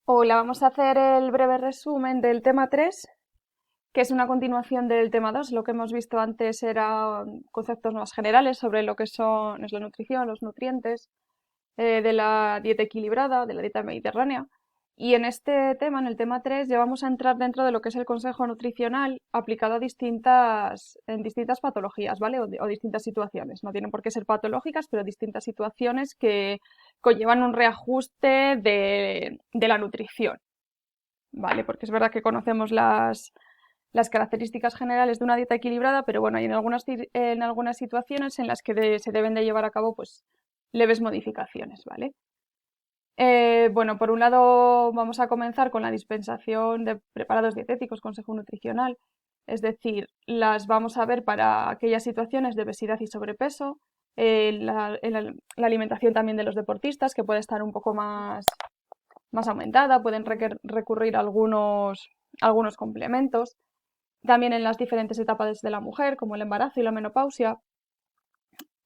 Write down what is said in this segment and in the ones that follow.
Hola, vamos a hacer el breve resumen del tema 3, que es una continuación del tema 2. Lo que hemos visto antes eran conceptos más generales sobre lo que es la nutrición, los nutrientes, de la dieta equilibrada, de la dieta mediterránea. Y en este tema, en el tema 3, ya vamos a entrar dentro de lo que es el consejo nutricional aplicado a en distintas patologías, ¿vale? O distintas situaciones. No tienen por qué ser patológicas, pero distintas situaciones que conllevan un reajuste de la nutrición, ¿vale? Porque es verdad que conocemos las características generales de una dieta equilibrada, pero bueno, hay en algunas situaciones en las que se deben de llevar a cabo pues leves modificaciones, ¿vale? Bueno, por un lado vamos a comenzar con la dispensación de preparados dietéticos, consejo nutricional, es decir, las vamos a ver para aquellas situaciones de obesidad y sobrepeso, la alimentación también de los deportistas, que puede estar un poco más aumentada, pueden recurrir a algunos complementos, también en las diferentes etapas de la mujer, como el embarazo y la menopausia,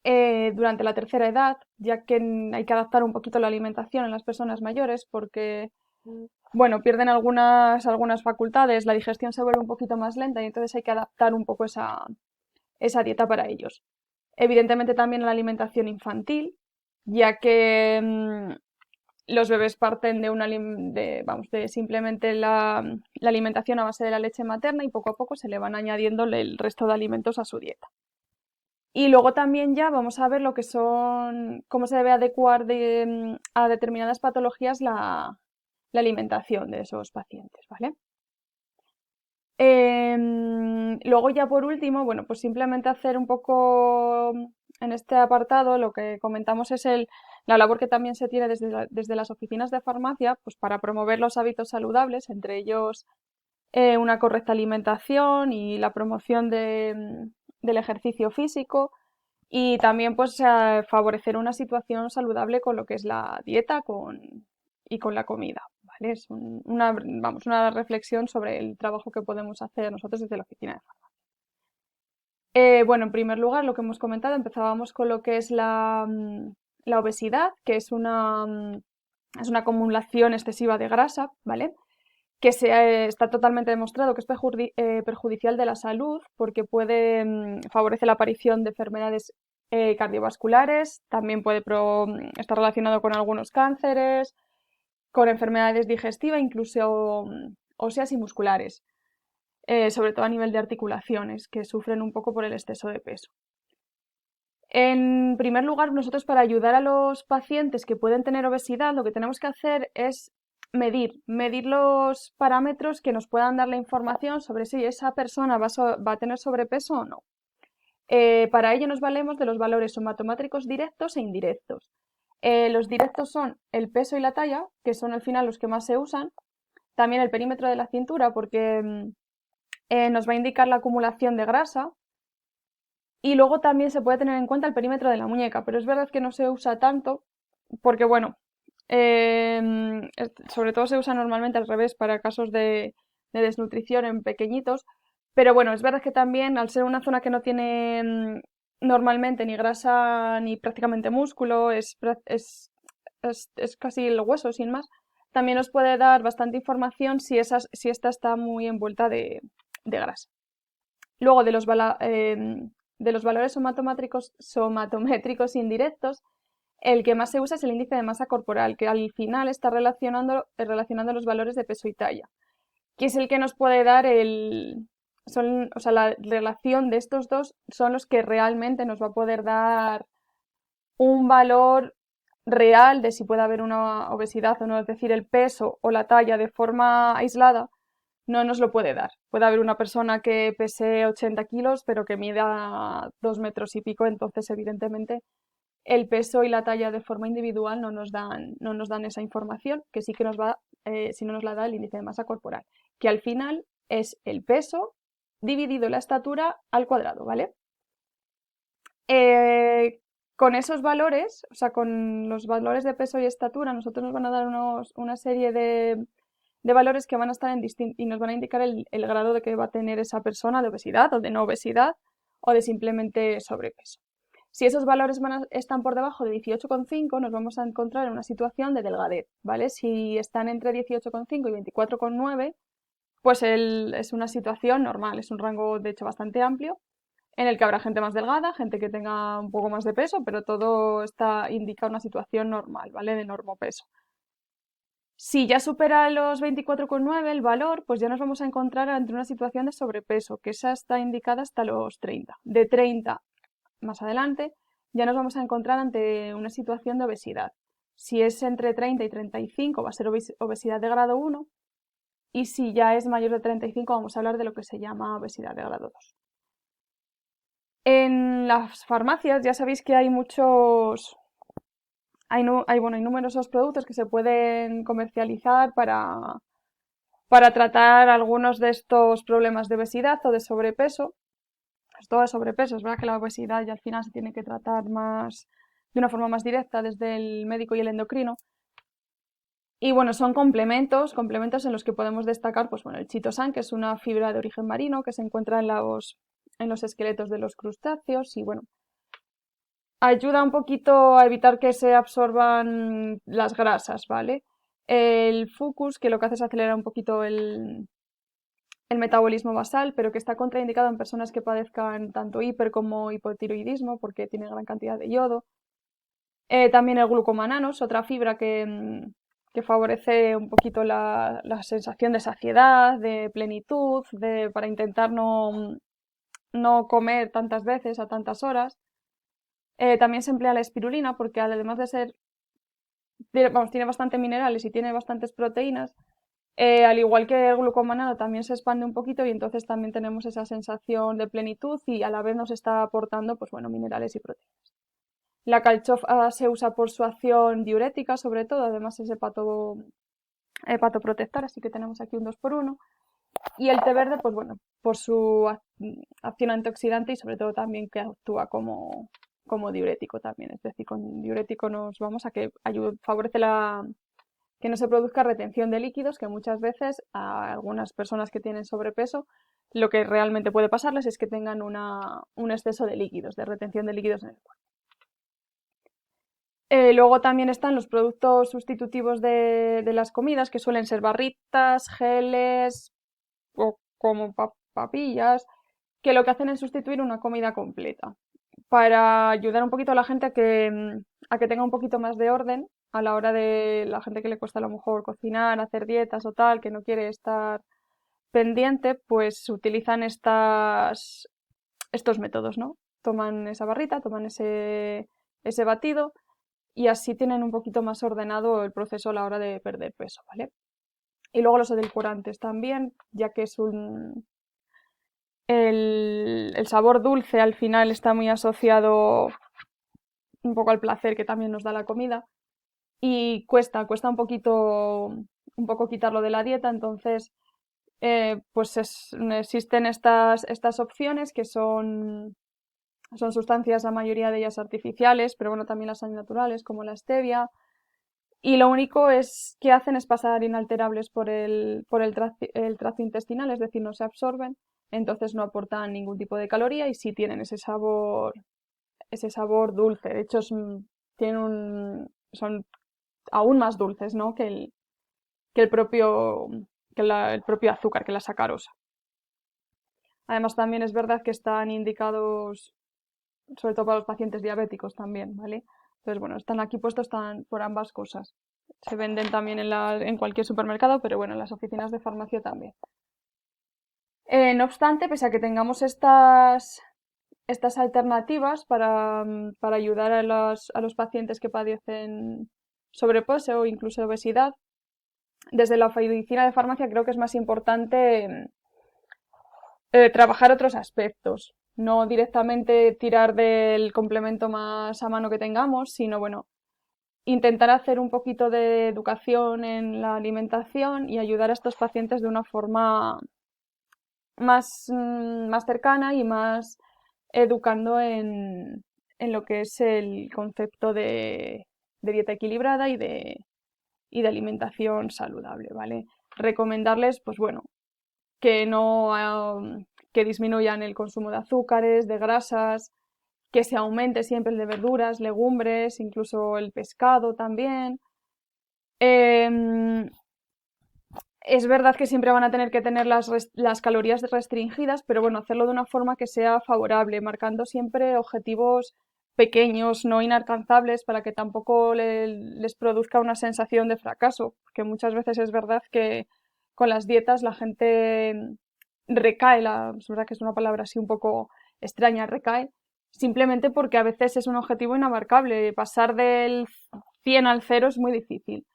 durante la tercera edad, ya que hay que adaptar un poquito la alimentación en las personas mayores porque, bueno, pierden algunas facultades, la digestión se vuelve un poquito más lenta y entonces hay que adaptar un poco esa dieta para ellos. Evidentemente también la alimentación infantil, ya que los bebés parten de simplemente la alimentación a base de la leche materna y poco a poco se le van añadiendo el resto de alimentos a su dieta. Y luego también ya vamos a ver cómo se debe adecuar a determinadas patologías la alimentación de esos pacientes, ¿vale? Luego ya por último, bueno, pues simplemente hacer un poco en este apartado, lo que comentamos es la labor que también se tiene desde las oficinas de farmacia, pues para promover los hábitos saludables, entre ellos una correcta alimentación y la promoción del ejercicio físico y también pues favorecer una situación saludable con lo que es la dieta y con la comida, ¿vale? Es una reflexión sobre el trabajo que podemos hacer nosotros desde la oficina de farmacia. Bueno, en primer lugar, lo que hemos comentado, empezábamos con lo que es la obesidad, que es una acumulación excesiva de grasa, ¿vale? Que está totalmente demostrado que es perjudicial de la salud porque favorece la aparición de enfermedades cardiovasculares, también puede estar relacionado con algunos cánceres, con enfermedades digestivas, incluso óseas y musculares, sobre todo a nivel de articulaciones, que sufren un poco por el exceso de peso. En primer lugar, nosotros para ayudar a los pacientes que pueden tener obesidad, lo que tenemos que hacer es medir los parámetros que nos puedan dar la información sobre si esa persona va a tener sobrepeso o no. Para ello nos valemos de los valores somatométricos directos e indirectos. Los directos son el peso y la talla, que son al final los que más se usan. También el perímetro de la cintura, porque nos va a indicar la acumulación de grasa. Y luego también se puede tener en cuenta el perímetro de la muñeca, pero es verdad que no se usa tanto porque, bueno, sobre todo se usa normalmente al revés para casos de desnutrición en pequeñitos, pero bueno, es verdad que también al ser una zona que no tiene normalmente ni grasa ni prácticamente músculo, es casi el hueso sin más, también nos puede dar bastante información si esta está muy envuelta de grasa. Luego de los valores somatométricos indirectos, el que más se usa es el índice de masa corporal, que al final está relacionando los valores de peso y talla, que es el que nos puede dar o sea, la relación de estos dos son los que realmente nos va a poder dar un valor real de si puede haber una obesidad o no, es decir, el peso o la talla de forma aislada no nos lo puede dar. Puede haber una persona que pese 80 kilos, pero que mida 2 metros y pico, entonces evidentemente el peso y la talla de forma individual no nos dan esa información, que sí que si no nos la da el índice de masa corporal, que al final es el peso dividido la estatura al cuadrado, ¿vale? Eh, con esos valores, o sea, con los valores de peso y estatura, nosotros nos van a dar una serie de valores que van a estar y nos van a indicar el grado de que va a tener esa persona de obesidad o de no obesidad o de simplemente sobrepeso. Si esos valores están por debajo de 18,5, nos vamos a encontrar en una situación de delgadez, ¿vale? Si están entre 18,5 y 24,9, pues es una situación normal, es un rango de hecho bastante amplio, en el que habrá gente más delgada, gente que tenga un poco más de peso, pero todo indica una situación normal, ¿vale? De normopeso. Si ya supera los 24,9 el valor, pues ya nos vamos a encontrar ante una situación de sobrepeso, que esa está indicada hasta los 30. De 30 más adelante, ya nos vamos a encontrar ante una situación de obesidad. Si es entre 30 y 35 va a ser obesidad de grado 1 y si ya es mayor de 35 vamos a hablar de lo que se llama obesidad de grado 2. En las farmacias ya sabéis que hay muchos, hay numerosos productos que se pueden comercializar para tratar algunos de estos problemas de obesidad o de sobrepeso. Pues todo de sobrepeso, es verdad que la obesidad ya al final se tiene que tratar de una forma más directa desde el médico y el endocrino. Y bueno, son complementos en los que podemos destacar, pues bueno, el chitosan, que es una fibra de origen marino que se encuentra en los esqueletos de los crustáceos y bueno, ayuda un poquito a evitar que se absorban las grasas, ¿vale? El fucus, que lo que hace es acelerar un poquito el metabolismo basal, pero que está contraindicado en personas que padezcan tanto hiper como hipotiroidismo, porque tiene gran cantidad de yodo. También el glucomananos, otra fibra que favorece un poquito la sensación de saciedad, de plenitud, para intentar no comer tantas veces a tantas horas. También se emplea la espirulina porque además de ser, tiene bastante minerales y tiene bastantes proteínas, al igual que el glucomanano también se expande un poquito y entonces también tenemos esa sensación de plenitud y a la vez nos está aportando pues bueno, minerales y proteínas. La calchofa se usa por su acción diurética sobre todo, además es hepatoprotector, así que tenemos aquí un 2x1. Y el té verde, pues bueno, por su acción antioxidante y sobre todo también que actúa como diurético también. Es decir, con diurético nos vamos a que favorece que no se produzca retención de líquidos, que muchas veces a algunas personas que tienen sobrepeso lo que realmente puede pasarles es que tengan un exceso de líquidos, de retención de líquidos en el cuerpo. Luego también están los productos sustitutivos de las comidas, que suelen ser barritas, geles o como papillas, que lo que hacen es sustituir una comida completa, para ayudar un poquito a la gente a que tenga un poquito más de orden a la hora de la gente que le cuesta a lo mejor cocinar, hacer dietas o tal, que no quiere estar pendiente, pues utilizan estos métodos, ¿no? Toman esa barrita, toman ese batido y así tienen un poquito más ordenado el proceso a la hora de perder peso, ¿vale? Y luego los edulcorantes también, ya que el sabor dulce al final está muy asociado un poco al placer que también nos da la comida y cuesta un poco quitarlo de la dieta, entonces pues existen estas opciones que son sustancias, la mayoría de ellas artificiales, pero bueno, también las hay naturales, como la stevia, y lo único que hacen es pasar inalterables el tracto intestinal, es decir, no se absorben, entonces no aportan ningún tipo de caloría y sí tienen ese sabor dulce. De hecho, son aún más dulces, ¿no? que el propio, el propio azúcar, que la sacarosa. Además, también es verdad que están indicados, sobre todo para los pacientes diabéticos también, ¿vale? Entonces, bueno, están aquí puestos por ambas cosas. Se venden también en cualquier supermercado, pero bueno, en las oficinas de farmacia también. No obstante, pese a que tengamos estas alternativas para ayudar a los pacientes que padecen sobrepeso o incluso obesidad, desde la oficina de farmacia creo que es más importante trabajar otros aspectos, no directamente tirar del complemento más a mano que tengamos, sino bueno, intentar hacer un poquito de educación en la alimentación y ayudar a estos pacientes de una forma más cercana y más educando en lo que es el concepto de dieta equilibrada y de alimentación saludable, ¿vale? Recomendarles, pues bueno, que no que disminuyan el consumo de azúcares, de grasas, que se aumente siempre el de verduras, legumbres, incluso el pescado también. Em, es verdad que siempre van a tener que tener las calorías restringidas, pero bueno, hacerlo de una forma que sea favorable, marcando siempre objetivos pequeños, no inalcanzables, para que tampoco les produzca una sensación de fracaso, porque muchas veces es verdad que con las dietas la gente recae, es verdad que es una palabra así un poco extraña, recae, simplemente porque a veces es un objetivo inabarcable, pasar del 100 al 0 es muy difícil.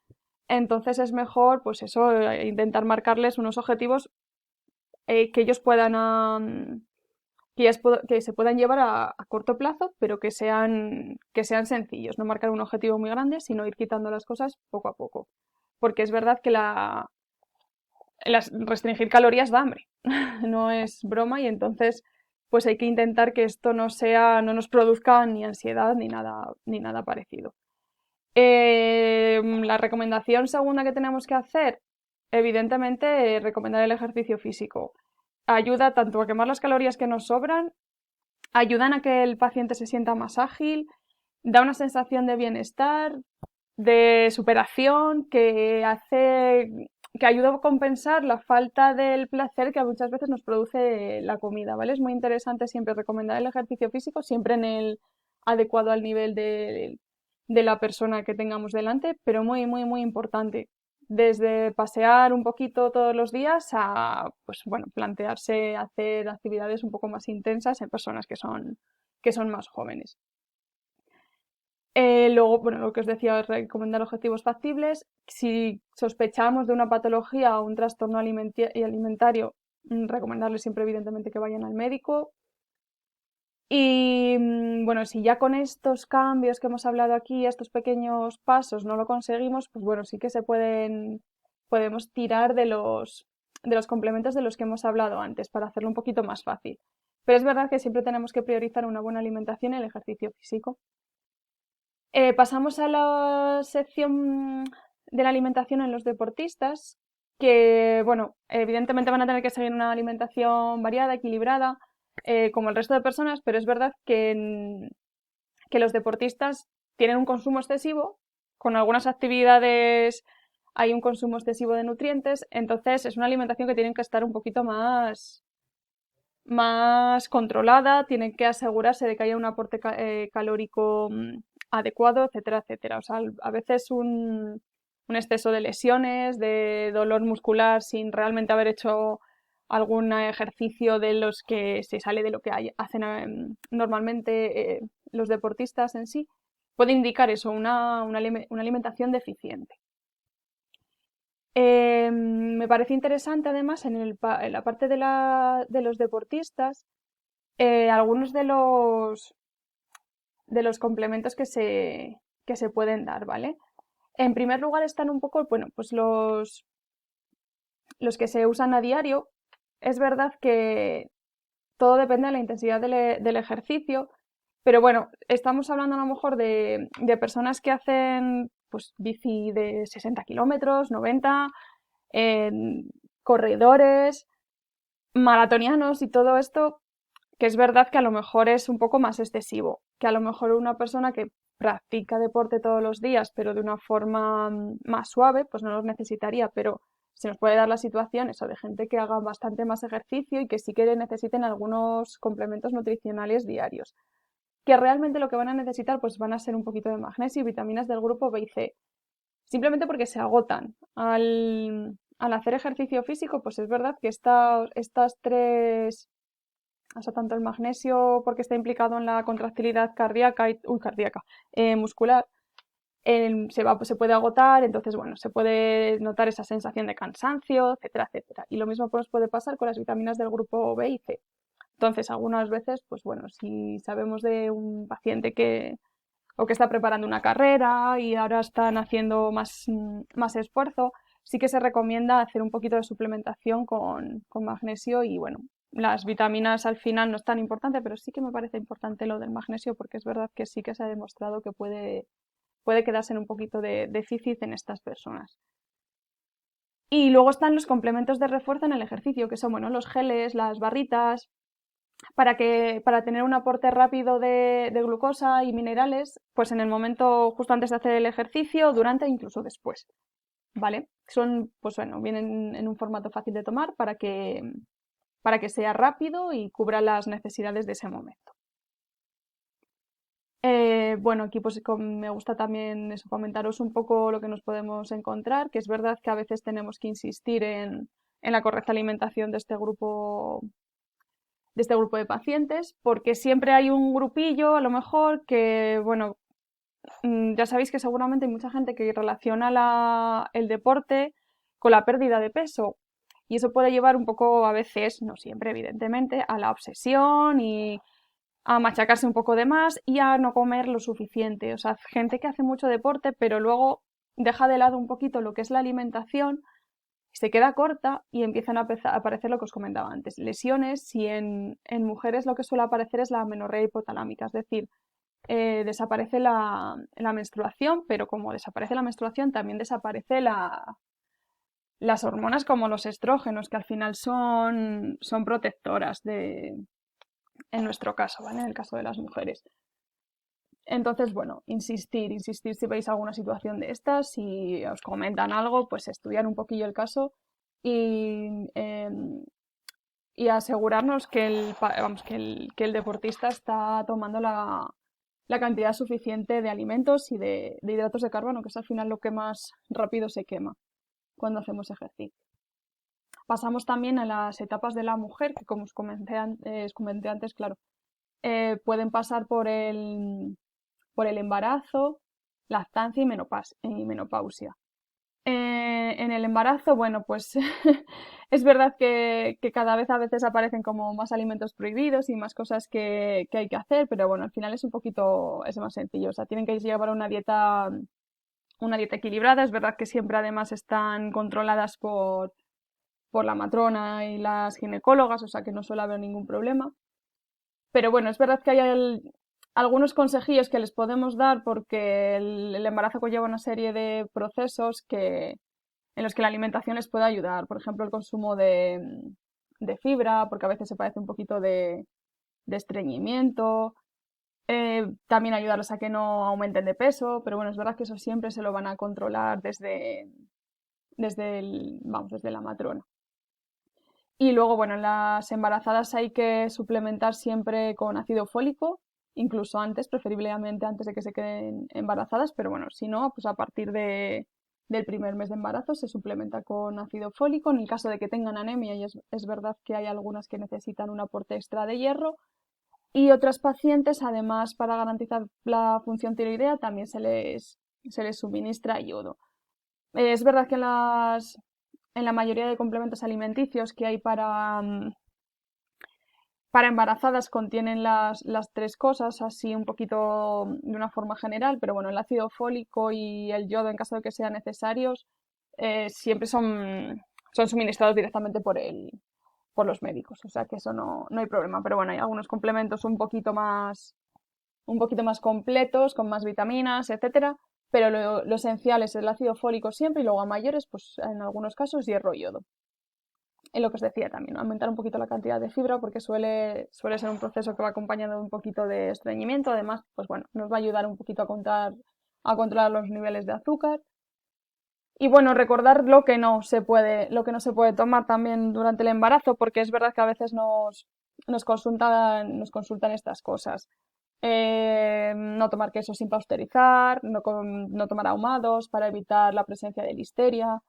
Entonces es mejor, pues eso, intentar marcarles unos objetivos que ellos puedan, que se puedan llevar a corto plazo, pero que sean sencillos. No marcar un objetivo muy grande, sino ir quitando las cosas poco a poco. Porque es verdad que restringir calorías da hambre, no es broma, y entonces pues hay que intentar que esto no nos produzca ni ansiedad ni nada parecido. La recomendación segunda que tenemos que hacer, evidentemente, recomendar el ejercicio físico. Ayuda tanto a quemar las calorías que nos sobran, ayudan a que el paciente se sienta más ágil, da una sensación de bienestar, de superación, que ayuda a compensar la falta del placer que muchas veces nos produce la comida, ¿vale? Es muy interesante siempre recomendar el ejercicio físico, siempre en el adecuado al nivel de la persona que tengamos delante, pero muy, muy, muy importante. Desde pasear un poquito todos los días a, pues bueno, plantearse hacer actividades un poco más intensas en personas que son más jóvenes. Luego, bueno, lo que os decía, recomendar objetivos factibles. Si sospechamos de una patología o un trastorno alimentario, recomendarles siempre, evidentemente, que vayan al médico. Y bueno, si ya con estos cambios que hemos hablado aquí, estos pequeños pasos, no lo conseguimos, pues bueno, sí que podemos tirar de los complementos de los que hemos hablado antes para hacerlo un poquito más fácil. Pero es verdad que siempre tenemos que priorizar una buena alimentación y el ejercicio físico. Pasamos a la sección de la alimentación en los deportistas, que, bueno, evidentemente van a tener que seguir una alimentación variada, equilibrada, como el resto de personas, pero es verdad que los deportistas tienen un consumo excesivo, con algunas actividades hay un consumo excesivo de nutrientes, entonces es una alimentación que tienen que estar un poquito más controlada, tienen que asegurarse de que haya un aporte calórico adecuado, etcétera, etcétera. O sea, a veces un exceso de lesiones, de dolor muscular sin realmente haber hecho algún ejercicio de los que se sale de lo que hacen normalmente los deportistas en sí, puede indicar eso, una alimentación deficiente. Me parece interesante además en la parte de los deportistas, algunos de los complementos que se pueden dar, ¿vale? En primer lugar están un poco, bueno, pues los que se usan a diario. Es verdad que todo depende de la intensidad del ejercicio, pero bueno, estamos hablando a lo mejor de personas que hacen pues bici de 60 kilómetros, 90, corredores, maratonianos y todo esto, que es verdad que a lo mejor es un poco más excesivo, que a lo mejor una persona que practica deporte todos los días, pero de una forma más suave, pues no los necesitaría, pero se nos puede dar la situación eso de gente que haga bastante más ejercicio y que sí que necesiten algunos complementos nutricionales diarios, que realmente lo que van a necesitar pues van a ser un poquito de magnesio y vitaminas del grupo B y C, simplemente porque se agotan. Al hacer ejercicio físico, pues es verdad que estas tres, o sea, tanto el magnesio porque está implicado en la contractilidad cardíaca muscular, se puede agotar, entonces bueno, se puede notar esa sensación de cansancio, etcétera, etcétera. Y lo mismo pues puede pasar con las vitaminas del grupo B y C. Entonces, algunas veces, pues bueno, si sabemos de un paciente o que está preparando una carrera y ahora están haciendo más esfuerzo, sí que se recomienda hacer un poquito de suplementación con magnesio y bueno, las vitaminas al final no es tan importante, pero sí que me parece importante lo del magnesio porque es verdad que sí que se ha demostrado que puede quedarse en un poquito de déficit en estas personas. Y luego están los complementos de refuerzo en el ejercicio, que son bueno, los geles, las barritas, para tener un aporte rápido de glucosa y minerales, pues en el momento justo antes de hacer el ejercicio, durante e incluso después, ¿vale? Son, pues bueno, vienen en un formato fácil de tomar para que sea rápido y cubra las necesidades de ese momento. Bueno, aquí pues me gusta también eso, comentaros un poco lo que nos podemos encontrar, que es verdad que a veces tenemos que insistir en la correcta alimentación de este grupo de pacientes, porque siempre hay un grupillo, a lo mejor, que, bueno, ya sabéis que seguramente hay mucha gente que relaciona el deporte con la pérdida de peso. Y eso puede llevar un poco, a veces, no siempre, evidentemente, a la obsesión y a machacarse un poco de más y a no comer lo suficiente. O sea, gente que hace mucho deporte, pero luego deja de lado un poquito lo que es la alimentación, se queda corta y empiezan a aparecer lo que os comentaba antes, lesiones, y en mujeres lo que suele aparecer es la amenorrea hipotalámica, es decir, desaparece la menstruación, pero como desaparece la menstruación también desaparece las hormonas como los estrógenos, que al final son protectoras en nuestro caso, ¿vale? En el caso de las mujeres. Entonces, bueno, insistir si veis alguna situación de estas, si os comentan algo, pues estudiar un poquillo el caso y, y asegurarnos que que el deportista está tomando la cantidad suficiente de alimentos y de hidratos de carbono, que es al final lo que más rápido se quema cuando hacemos ejercicio. Pasamos también a las etapas de la mujer, que como os comenté antes, claro, pueden pasar por el embarazo, lactancia y menopausia. En el embarazo, bueno, pues es verdad que cada vez a veces aparecen como más alimentos prohibidos y más cosas que hay que hacer, pero bueno, al final es un poquito, es más sencillo. O sea, tienen que llevar una dieta equilibrada. Es verdad que siempre además están controladas por la matrona y las ginecólogas, o sea que no suele haber ningún problema. Pero bueno, es verdad que hay algunos consejillos que les podemos dar porque el embarazo conlleva una serie de procesos en los que la alimentación les puede ayudar. Por ejemplo, el consumo de fibra, porque a veces se parece un poquito de estreñimiento. También ayudarles a que no aumenten de peso, pero bueno, es verdad que eso siempre se lo van a controlar desde la matrona. Y luego, bueno, en las embarazadas hay que suplementar siempre con ácido fólico, incluso antes, preferiblemente antes de que se queden embarazadas, pero bueno, si no, pues a partir del primer mes de embarazo se suplementa con ácido fólico. En el caso de que tengan anemia, y es verdad que hay algunas que necesitan un aporte extra de hierro, y otras pacientes, además, para garantizar la función tiroidea, también se les suministra yodo. Es verdad que en la mayoría de complementos alimenticios que hay para embarazadas contienen las tres cosas, así un poquito de una forma general, pero bueno, el ácido fólico y el yodo, en caso de que sean necesarios, siempre son suministrados directamente por los médicos, o sea que eso no hay problema. Pero bueno, hay algunos complementos un poquito más completos, con más vitaminas, etcétera, pero lo esencial es el ácido fólico siempre y luego a mayores, pues en algunos casos hierro y yodo. Y lo que os decía también, aumentar un poquito la cantidad de fibra porque suele ser un proceso que va acompañado de un poquito de estreñimiento. Además, pues bueno, nos va a ayudar un poquito a controlar los niveles de azúcar. Y bueno, recordar lo que no se puede tomar también durante el embarazo, porque es verdad que a veces nos consultan estas cosas. No tomar queso sin pasteurizar, no tomar ahumados para evitar la presencia de listeria,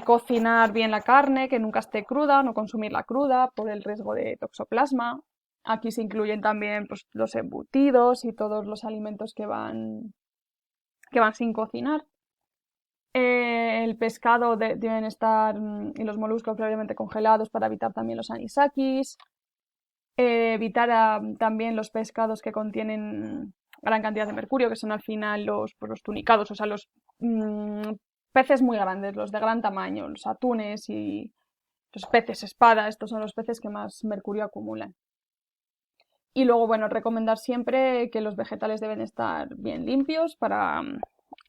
cocinar bien la carne, que nunca esté cruda, no consumirla cruda por el riesgo de toxoplasma. Aquí se incluyen también pues, los embutidos y todos los alimentos que van sin cocinar. El pescado deben estar y los moluscos previamente congelados para evitar también los anisakis. Evitar también los pescados que contienen gran cantidad de mercurio, que son al final pues, los tunicados, o sea, los peces muy grandes, los de gran tamaño, los atunes y los peces espada, estos son los peces que más mercurio acumulan. Y luego, bueno, recomendar siempre que los vegetales deben estar bien limpios para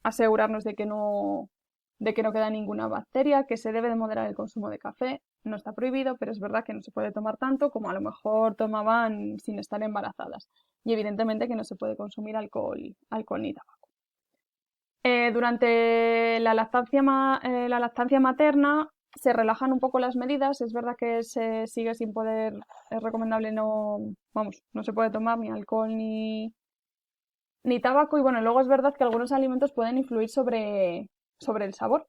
asegurarnos de que no de que no queda ninguna bacteria, que se debe de moderar el consumo de café. No está prohibido, pero es verdad que no se puede tomar tanto como a lo mejor tomaban sin estar embarazadas. Y evidentemente que no se puede consumir alcohol ni tabaco. Durante la lactancia materna se relajan un poco las medidas. Es verdad que se sigue sin poder, es recomendable no se puede tomar ni alcohol ni tabaco. Y bueno, luego es verdad que algunos alimentos pueden influir sobre el sabor,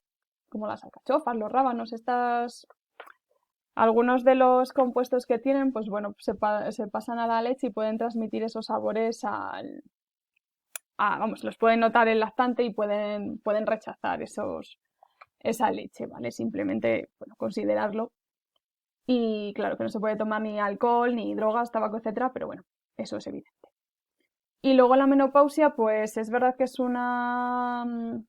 como las alcachofas, los rábanos, algunos de los compuestos que tienen, pues bueno, se pasan a la leche y pueden transmitir esos sabores los pueden notar el lactante y pueden rechazar esa leche, ¿vale? Simplemente, bueno, considerarlo. Y claro que no se puede tomar ni alcohol, ni drogas, tabaco, etcétera, pero bueno, eso es evidente. Y luego la menopausia, pues es verdad que es un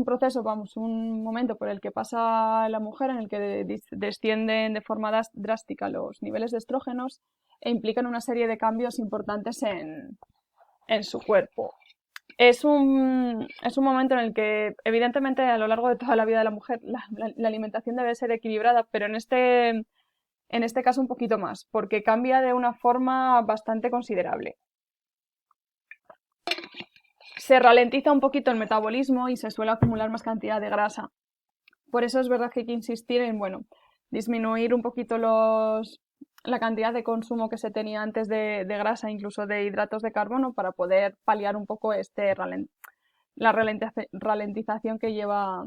proceso, un momento por el que pasa la mujer en el que descienden de forma drástica los niveles de estrógenos e implican una serie de cambios importantes en su cuerpo. Es un momento en el que, evidentemente, a lo largo de toda la vida de la mujer, la alimentación debe ser equilibrada, pero en este caso un poquito más, porque cambia de una forma bastante considerable. Se ralentiza un poquito el metabolismo y se suele acumular más cantidad de grasa. Por eso es verdad que hay que insistir en, bueno, disminuir un poquito la cantidad de consumo que se tenía antes de grasa, incluso de hidratos de carbono, para poder paliar un poco la ralentización que lleva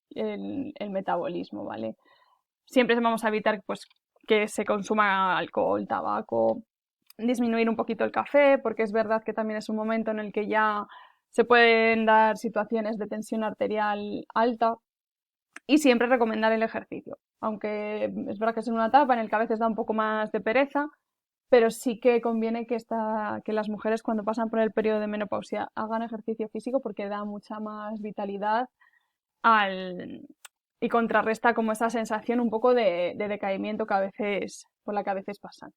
el metabolismo, ¿vale? Siempre vamos a evitar pues, que se consuma alcohol, tabaco, disminuir un poquito el café, porque es verdad que también es un momento en el que ya se pueden dar situaciones de tensión arterial alta y siempre recomendar el ejercicio, aunque es verdad que es en una etapa en la que a veces da un poco más de pereza, pero sí que conviene que las mujeres cuando pasan por el periodo de menopausia hagan ejercicio físico porque da mucha más vitalidad y contrarresta como esa sensación un poco de decaimiento por la que a veces pasan.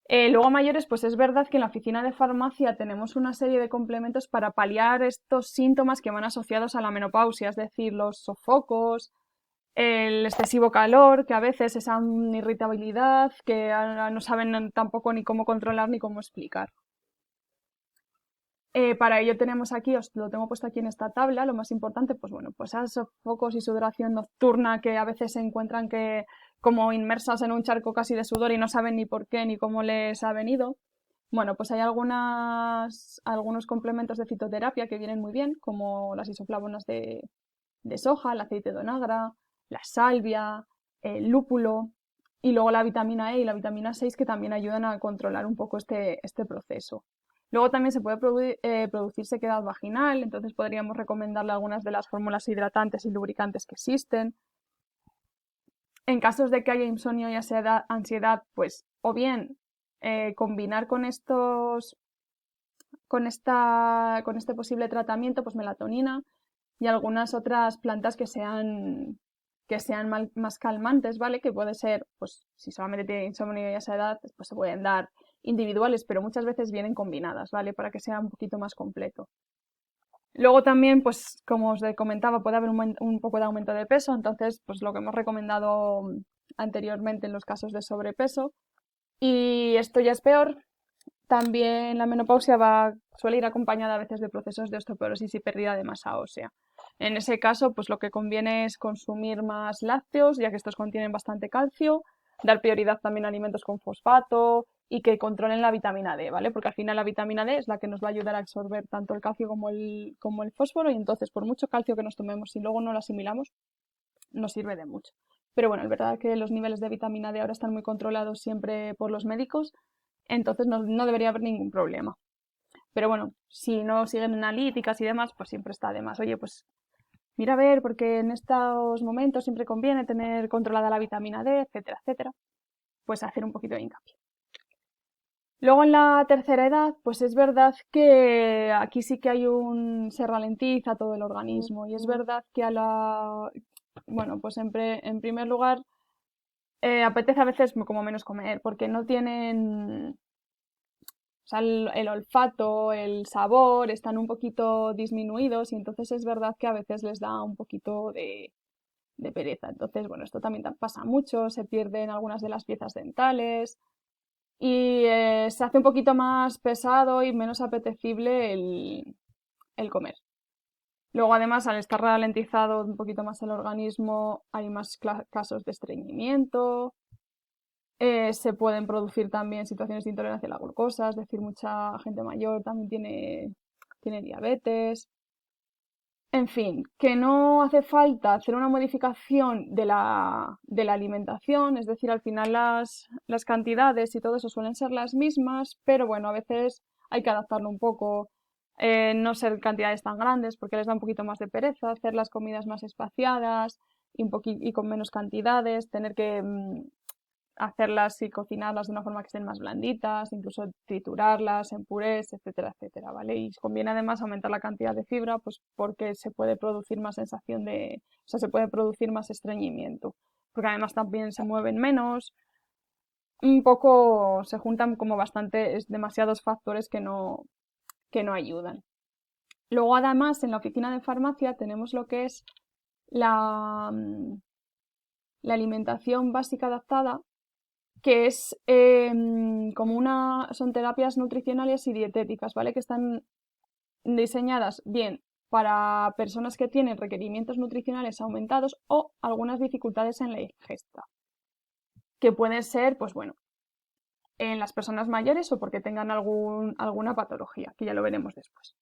Luego a mayores, pues es verdad que en la oficina de farmacia tenemos una serie de complementos para paliar estos síntomas que van asociados a la menopausia, es decir, los sofocos, el excesivo calor, que a veces esa irritabilidad, que no saben tampoco ni cómo controlar ni cómo explicar. Para ello tenemos aquí, os lo tengo puesto aquí en esta tabla, lo más importante, pues bueno, pues esos sofocos y sudoración nocturna que a veces se encuentran como inmersas en un charco casi de sudor y no saben ni por qué ni cómo les ha venido. Bueno, pues hay algunos complementos de fitoterapia que vienen muy bien, como las isoflavonas de soja, el aceite de onagra, la salvia, el lúpulo y luego la vitamina E y la vitamina 6 que también ayudan a controlar un poco este proceso. Luego también se puede producir sequedad vaginal, entonces podríamos recomendarle algunas de las fórmulas hidratantes y lubricantes que existen. En casos de que haya insomnio y ansiedad, pues o bien combinar con este posible tratamiento, pues melatonina y algunas otras plantas que sean más calmantes, ¿vale? Que puede ser, pues si solamente tiene insomnio y esa edad, pues se pueden dar individuales, pero muchas veces vienen combinadas, ¿vale? Para que sea un poquito más completo. Luego también, pues como os comentaba, puede haber un poco de aumento de peso, entonces, pues lo que hemos recomendado anteriormente en los casos de sobrepeso. Y esto ya es peor. También la menopausia suele ir acompañada a veces de procesos de osteoporosis y pérdida de masa ósea. En ese caso, pues lo que conviene es consumir más lácteos, ya que estos contienen bastante calcio, dar prioridad también a alimentos con fosfato y que controlen la vitamina D, ¿vale? Porque al final la vitamina D es la que nos va a ayudar a absorber tanto el calcio como el fósforo y entonces por mucho calcio que nos tomemos si luego no lo asimilamos, nos sirve de mucho. Pero bueno, es verdad que los niveles de vitamina D ahora están muy controlados siempre por los médicos, entonces no debería haber ningún problema. Pero bueno, si no siguen analíticas y demás, pues siempre está de más. Oye, pues mira a ver, porque en estos momentos siempre conviene tener controlada la vitamina D, etcétera, etcétera. Pues hacer un poquito de hincapié. Luego en la tercera edad, pues es verdad que aquí sí que se ralentiza todo el organismo y es verdad que bueno, pues en primer lugar apetece a veces como menos comer porque no tienen O sea, el olfato, el sabor están un poquito disminuidos y entonces es verdad que a veces les da un poquito de pereza. Entonces, bueno, esto también pasa mucho, se pierden algunas de las piezas dentales y se hace un poquito más pesado y menos apetecible el comer. Luego, además, al estar ralentizado un poquito más el organismo, hay más casos de estreñimiento. Se pueden producir también situaciones de intolerancia a la glucosa, es decir, mucha gente mayor también tiene diabetes. En fin, que no hace falta hacer una modificación de la alimentación, es decir, al final las cantidades y todo eso suelen ser las mismas, pero bueno, a veces hay que adaptarlo un poco, no ser cantidades tan grandes porque les da un poquito más de pereza, hacer las comidas más espaciadas y con menos cantidades, tener que hacerlas y cocinarlas de una forma que estén más blanditas, incluso triturarlas en purés, etcétera, etcétera, ¿vale? Y conviene además aumentar la cantidad de fibra, pues porque se puede producir más sensación o sea, se puede producir más estreñimiento, porque además también se mueven menos, un poco se juntan como demasiados factores que no ayudan. Luego además en la oficina de farmacia tenemos lo que es la alimentación básica adaptada, que es son terapias nutricionales y dietéticas, ¿vale? Que están diseñadas bien para personas que tienen requerimientos nutricionales aumentados o algunas dificultades en la ingesta, que pueden ser, pues bueno, en las personas mayores o porque tengan alguna patología, que ya lo veremos después.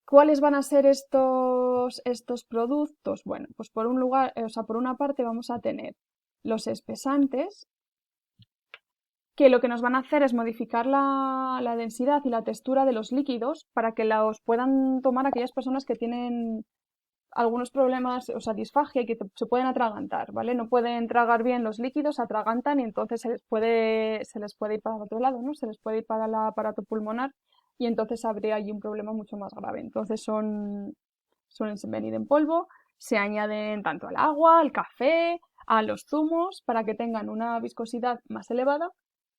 ¿Cuáles van a ser estos productos? Bueno, pues por una parte vamos a tener los espesantes, que lo que nos van a hacer es modificar la densidad y la textura de los líquidos para que los puedan tomar aquellas personas que tienen algunos problemas o sea, disfagia y que se pueden atragantar, ¿vale? No pueden tragar bien los líquidos, atragantan y entonces se les puede ir para el otro lado, ¿no? Se les puede ir para el aparato pulmonar y entonces habría allí un problema mucho más grave. Entonces suelen venir en polvo, se añaden tanto al agua, al café, a los zumos para que tengan una viscosidad más elevada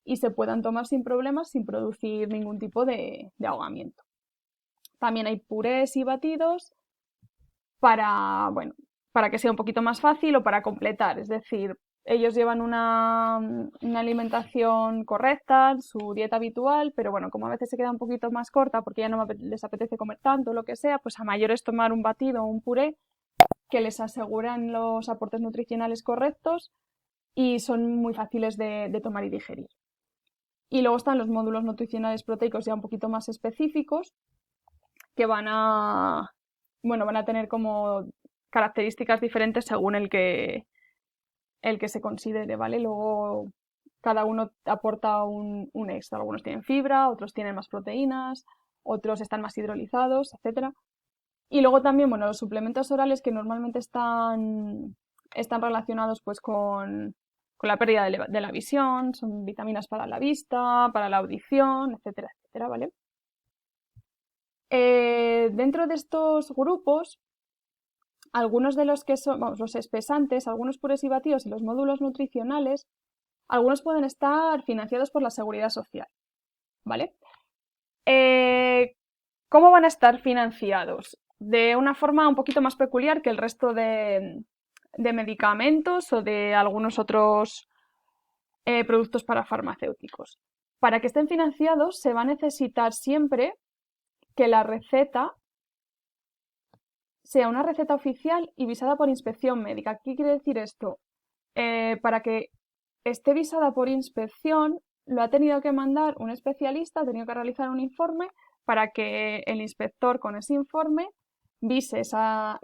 y se puedan tomar sin problemas sin producir ningún tipo de ahogamiento. También hay purés y batidos para que sea un poquito más fácil o para completar, es decir, ellos llevan una alimentación correcta, su dieta habitual, pero bueno, como a veces se queda un poquito más corta porque ya no les apetece comer tanto o lo que sea, pues a mayores tomar un batido o un puré que les aseguran los aportes nutricionales correctos y son muy fáciles de tomar y digerir. Y luego están los módulos nutricionales proteicos ya un poquito más específicos que van a tener como características diferentes según el que se considere, ¿vale? Luego cada uno aporta un extra. Algunos tienen fibra, otros tienen más proteínas, otros están más hidrolizados, etc. Y luego también, bueno, los suplementos orales que normalmente están relacionados pues con la pérdida de la visión, son vitaminas para la vista, para la audición, etcétera, etcétera, ¿vale? Dentro de estos grupos, algunos de los que son, vamos, los espesantes, algunos puros y batidos y los módulos nutricionales, algunos pueden estar financiados por la Seguridad Social, ¿vale? ¿Cómo van a estar financiados? De una forma un poquito más peculiar que el resto de medicamentos o de algunos otros productos para farmacéuticos. Para que estén financiados se va a necesitar siempre que la receta sea una receta oficial y visada por inspección médica. ¿Qué quiere decir esto? Para que esté visada por inspección, lo ha tenido que mandar un especialista, ha tenido que realizar un informe para que el inspector con ese informe vise esa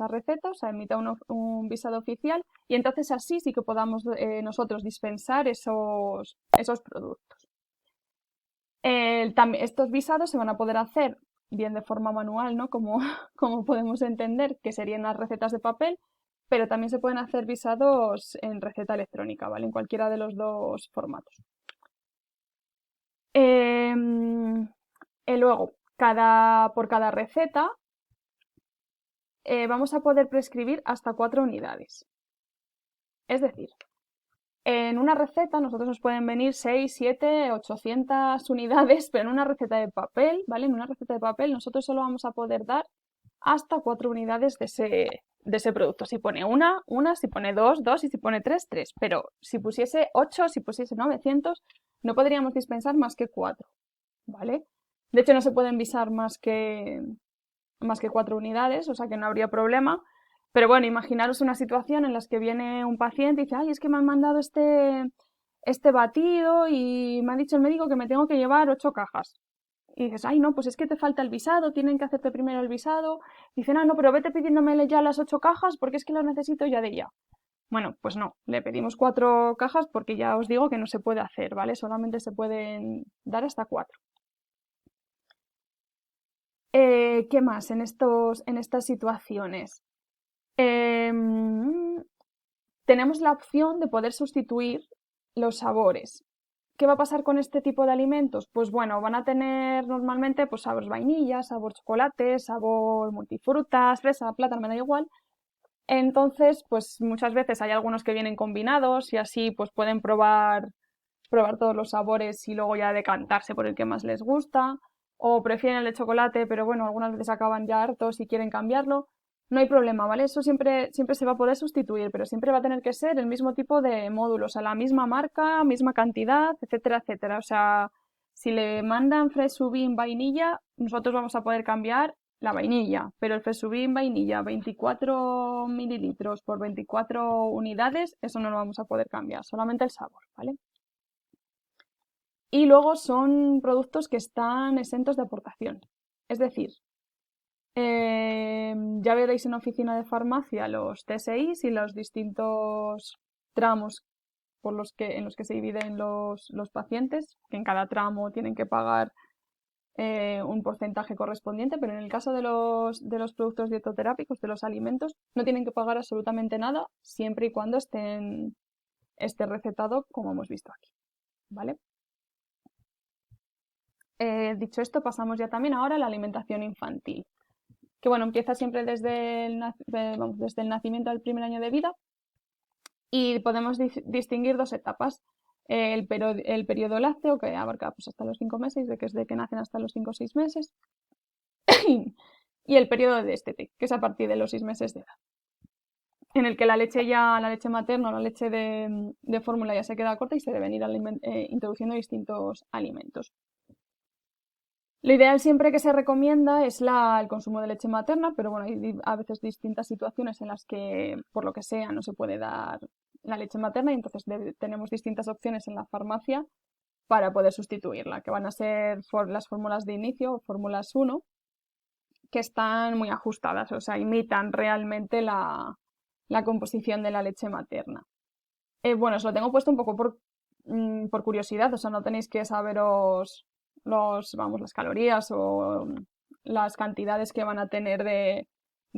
receta, o sea, emita un visado oficial y entonces así sí que podamos nosotros dispensar esos productos. Estos visados se van a poder hacer bien de forma manual, ¿no? Como podemos entender, que serían las recetas de papel, pero también se pueden hacer visados en receta electrónica, ¿vale? En cualquiera de los dos formatos. Y luego, por cada receta, vamos a poder prescribir hasta 4 unidades. Es decir, En una receta nosotros nos pueden venir 6, 7, 800 unidades, pero en una receta de papel, ¿vale? En una receta de papel nosotros solo vamos a poder dar hasta 4 unidades de ese producto. Si pone una, si pone dos y si pone tres. Pero si pusiese 8, si pusiese 900, no podríamos dispensar más que 4, ¿vale? De hecho, no se pueden visar más que 4 unidades, o sea que no habría problema. Pero bueno, imaginaros una situación en la que viene un paciente y dice, ay, es que me han mandado este batido y me ha dicho el médico que me tengo que llevar 8 cajas. Y dices, ay, no, pues es que te falta el visado, tienen que hacerte primero el visado. Dicen, ah, no, pero vete pidiéndome ya las 8 cajas porque es que lo necesito ya de ya. Bueno, pues no, le pedimos 4 cajas porque ya os digo que no se puede hacer, ¿vale? Solamente se pueden dar hasta 4. ¿Qué más en estas situaciones? Tenemos la opción de poder sustituir los sabores. ¿Qué va a pasar con este tipo de alimentos? Pues bueno, van a tener normalmente pues, sabor vainilla, sabor chocolate, sabor multifrutas, fresa, plátano, me da igual. Entonces, pues muchas veces hay algunos que vienen combinados y así pues pueden probar todos los sabores y luego ya decantarse por el que más les gusta. O prefieren el de chocolate, pero bueno, algunas veces acaban ya hartos y quieren cambiarlo. No hay problema, ¿vale? Eso siempre se va a poder sustituir, pero siempre va a tener que ser el mismo tipo de módulos, a la misma marca, misma cantidad, etcétera, etcétera. O sea, si le mandan Fresubin vainilla, nosotros vamos a poder cambiar la vainilla, pero el Fresubin vainilla 24 mililitros por 24 unidades, eso no lo vamos a poder cambiar, solamente el sabor, ¿vale? Y luego son productos que están exentos de aportación. Es decir, ya veréis en oficina de farmacia los TSIs y los distintos tramos en los que se dividen los pacientes, que en cada tramo tienen que pagar un porcentaje correspondiente, pero en el caso de los productos dietoterápicos, de los alimentos, no tienen que pagar absolutamente nada siempre y cuando esté recetado como hemos visto aquí, ¿vale? Dicho esto, pasamos ya también ahora a la alimentación infantil, que bueno, empieza siempre desde el nacimiento del primer año de vida y podemos distinguir dos etapas. El periodo lácteo, que abarca pues, hasta los 5 meses, que es de que nacen hasta los 5 o 6 meses, y el periodo de destete, que es a partir de los 6 meses de edad, en el que la leche materna o la leche de fórmula ya se queda corta y se deben ir introduciendo distintos alimentos. Lo ideal siempre que se recomienda es el consumo de leche materna, pero bueno, hay a veces distintas situaciones en las que, por lo que sea, no se puede dar la leche materna y entonces tenemos distintas opciones en la farmacia para poder sustituirla, que van a ser las fórmulas de inicio o fórmulas 1, que están muy ajustadas, o sea, imitan realmente la composición de la leche materna. Bueno, os lo tengo puesto un poco por curiosidad, o sea, no tenéis que saberos las calorías o las cantidades que van a tener de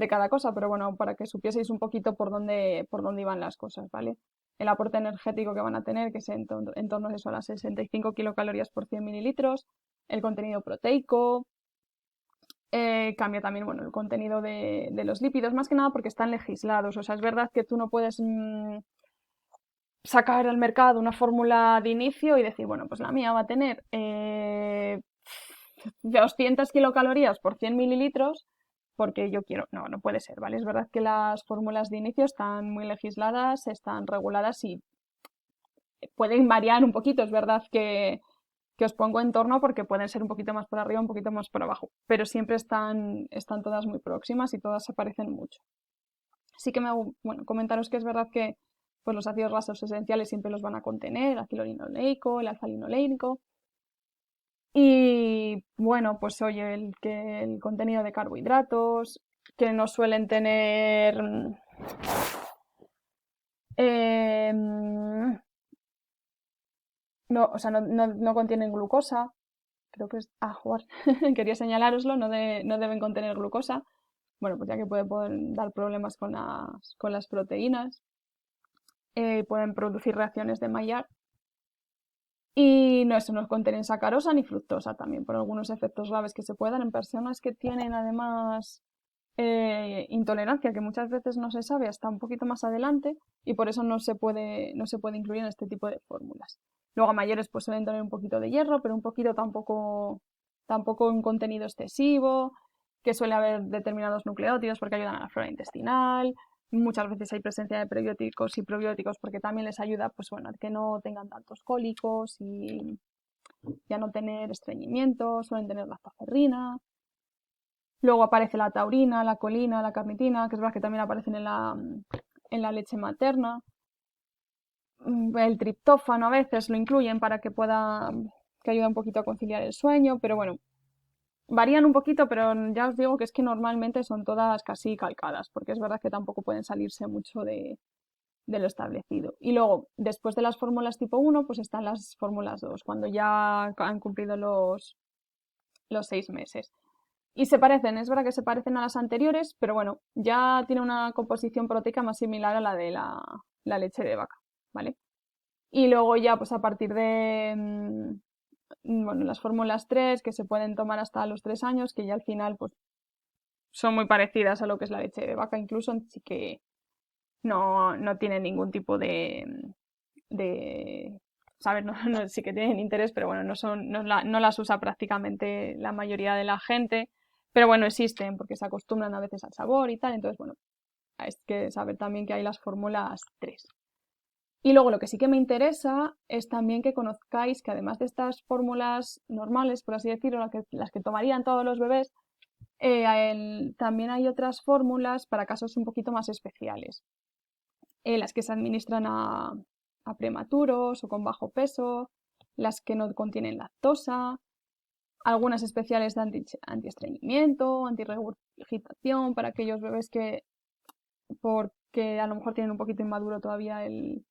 cada cosa, pero bueno, para que supieseis un poquito por dónde iban las cosas, ¿vale? El aporte energético que van a tener, que es en torno a eso, a las 65 kilocalorías por 100 mililitros, el contenido proteico, cambia también, bueno, el contenido de los lípidos, más que nada porque están legislados, o sea, es verdad que tú no puedes sacar al mercado una fórmula de inicio y decir, bueno, pues la mía va a tener 200 kilocalorías por 100 mililitros porque yo quiero. No, no puede ser, ¿vale? Es verdad que las fórmulas de inicio están muy legisladas, están reguladas y pueden variar un poquito. Es verdad que os pongo en torno porque pueden ser un poquito más por arriba, un poquito más por abajo, pero siempre están todas muy próximas y todas se parecen mucho. Sí que bueno, comentaros que es verdad que pues los ácidos grasos esenciales siempre los van a contener, el ácido linoleico, el alfa-linoleico. Y bueno, pues oye, el contenido de carbohidratos, que no suelen tener no, o sea, no contienen glucosa. Creo que es. Ah, jugar. Quería señalároslo, no deben contener glucosa. Bueno, pues ya que pueden dar problemas con las proteínas. Pueden producir reacciones de Maillard. Y no contienen sacarosa ni fructosa también, por algunos efectos graves que se puedan en personas que tienen además intolerancia que muchas veces no se sabe hasta un poquito más adelante y por eso no se puede incluir en este tipo de fórmulas. Luego a mayores pues suelen tener un poquito de hierro, pero un poquito tampoco un contenido excesivo, que suele haber determinados nucleótidos porque ayudan a la flora intestinal. Muchas veces hay presencia de prebióticos y probióticos porque también les ayuda pues bueno, a que no tengan tantos cólicos y ya no tener estreñimiento, suelen tener lactoferrina. Luego aparece la taurina, la colina, la carnitina, que es verdad que también aparecen en la leche materna. El triptófano a veces lo incluyen para que ayude un poquito a conciliar el sueño, pero bueno, varían un poquito, pero ya os digo que es que normalmente son todas casi calcadas, porque es verdad que tampoco pueden salirse mucho de lo establecido. Y luego, después de las fórmulas tipo 1, pues están las fórmulas 2, cuando ya han cumplido los 6 meses. Y se parecen, es verdad que se parecen a las anteriores, pero bueno, ya tiene una composición proteica más similar a la de la leche de vaca, ¿vale? Y luego ya, pues a partir de, bueno, las fórmulas 3 que se pueden tomar hasta los 3 años, que ya al final, pues son muy parecidas a lo que es la leche de vaca, incluso, así que no tienen ningún tipo de ¿sabes? Sí que tienen interés, pero bueno, no las usa prácticamente la mayoría de la gente, pero bueno, existen porque se acostumbran a veces al sabor y tal, entonces bueno, hay que saber también que hay las fórmulas 3. Y luego lo que sí que me interesa es también que conozcáis que además de estas fórmulas normales, por así decirlo, las que tomarían todos los bebés, también hay otras fórmulas para casos un poquito más especiales. Las que se administran a prematuros o con bajo peso, las que no contienen lactosa, algunas especiales de antiestreñimiento, antirregurgitación para aquellos bebés que, porque a lo mejor tienen un poquito inmaduro todavía el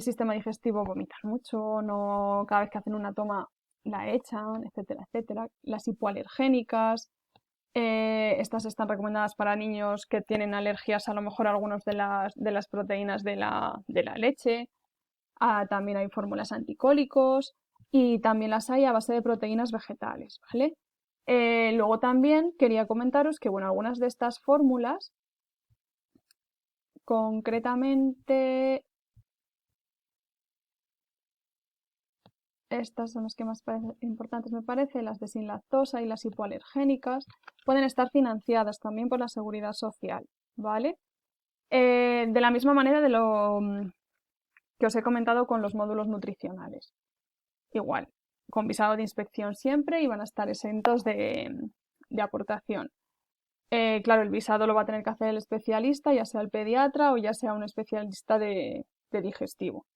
sistema digestivo, vomitan mucho, no, cada vez que hacen una toma la echan, etcétera, etcétera. Las hipoalergénicas, estas están recomendadas para niños que tienen alergias a lo mejor a algunas de las proteínas de la leche. También hay fórmulas anticólicos y también las hay a base de proteínas vegetales, ¿vale? Luego también quería comentaros que, bueno, algunas de estas fórmulas, concretamente, estas son las que más importantes me parece, las de sin lactosa y las hipoalergénicas, pueden estar financiadas también por la Seguridad Social, ¿vale? De la misma manera de lo que os he comentado con los módulos nutricionales. Igual, con visado de inspección siempre y van a estar exentos de aportación. Claro, el visado lo va a tener que hacer el especialista, ya sea el pediatra o ya sea un especialista de digestivo.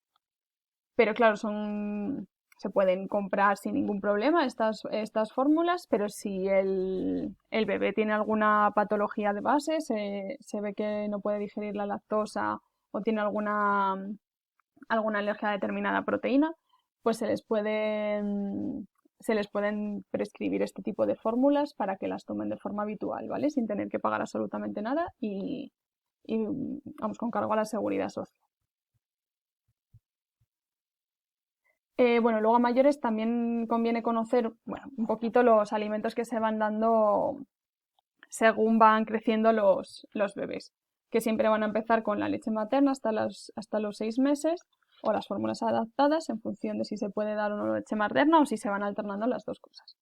Pero claro, se pueden comprar sin ningún problema estas fórmulas, pero si el bebé tiene alguna patología de base, se ve que no puede digerir la lactosa o tiene alguna alergia a determinada proteína, pues se les pueden prescribir este tipo de fórmulas para que las tomen de forma habitual, ¿vale? Sin tener que pagar absolutamente nada y vamos, con cargo a la seguridad social. Bueno, luego a mayores también conviene conocer, bueno, un poquito los alimentos que se van dando según van creciendo los bebés, que siempre van a empezar con la leche materna hasta los 6 meses o las fórmulas adaptadas en función de si se puede dar o no leche materna o si se van alternando las dos cosas.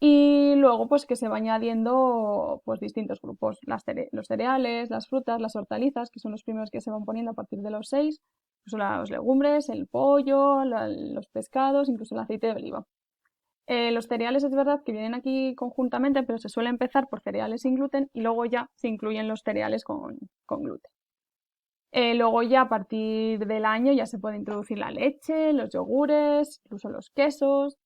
Y luego pues que se va añadiendo pues distintos grupos, los cereales, las frutas, las hortalizas, que son los primeros que se van poniendo a partir de los 6, pues las legumbres, el pollo, los pescados, incluso el aceite de oliva. Los cereales es verdad que vienen aquí conjuntamente, pero se suele empezar por cereales sin gluten y luego ya se incluyen los cereales con gluten. Luego ya a partir del año ya se puede introducir la leche, los yogures, incluso los quesos.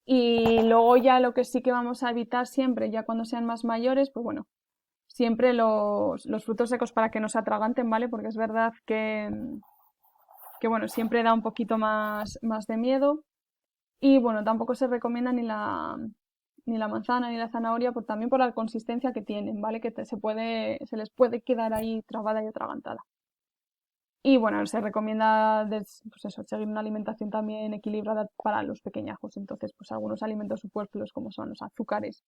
Y luego ya lo que sí que vamos a evitar siempre, ya cuando sean más mayores, pues bueno, siempre los frutos secos para que no se atraganten, ¿vale? Porque es verdad que bueno, siempre da un poquito más de miedo. Y bueno, tampoco se recomienda ni la manzana ni la zanahoria, también por la consistencia que tienen, ¿vale? Que se les puede quedar ahí trabada y atragantada. Y bueno, se recomienda pues eso, seguir una alimentación también equilibrada para los pequeñajos. Entonces, pues algunos alimentos superfluos como son los azúcares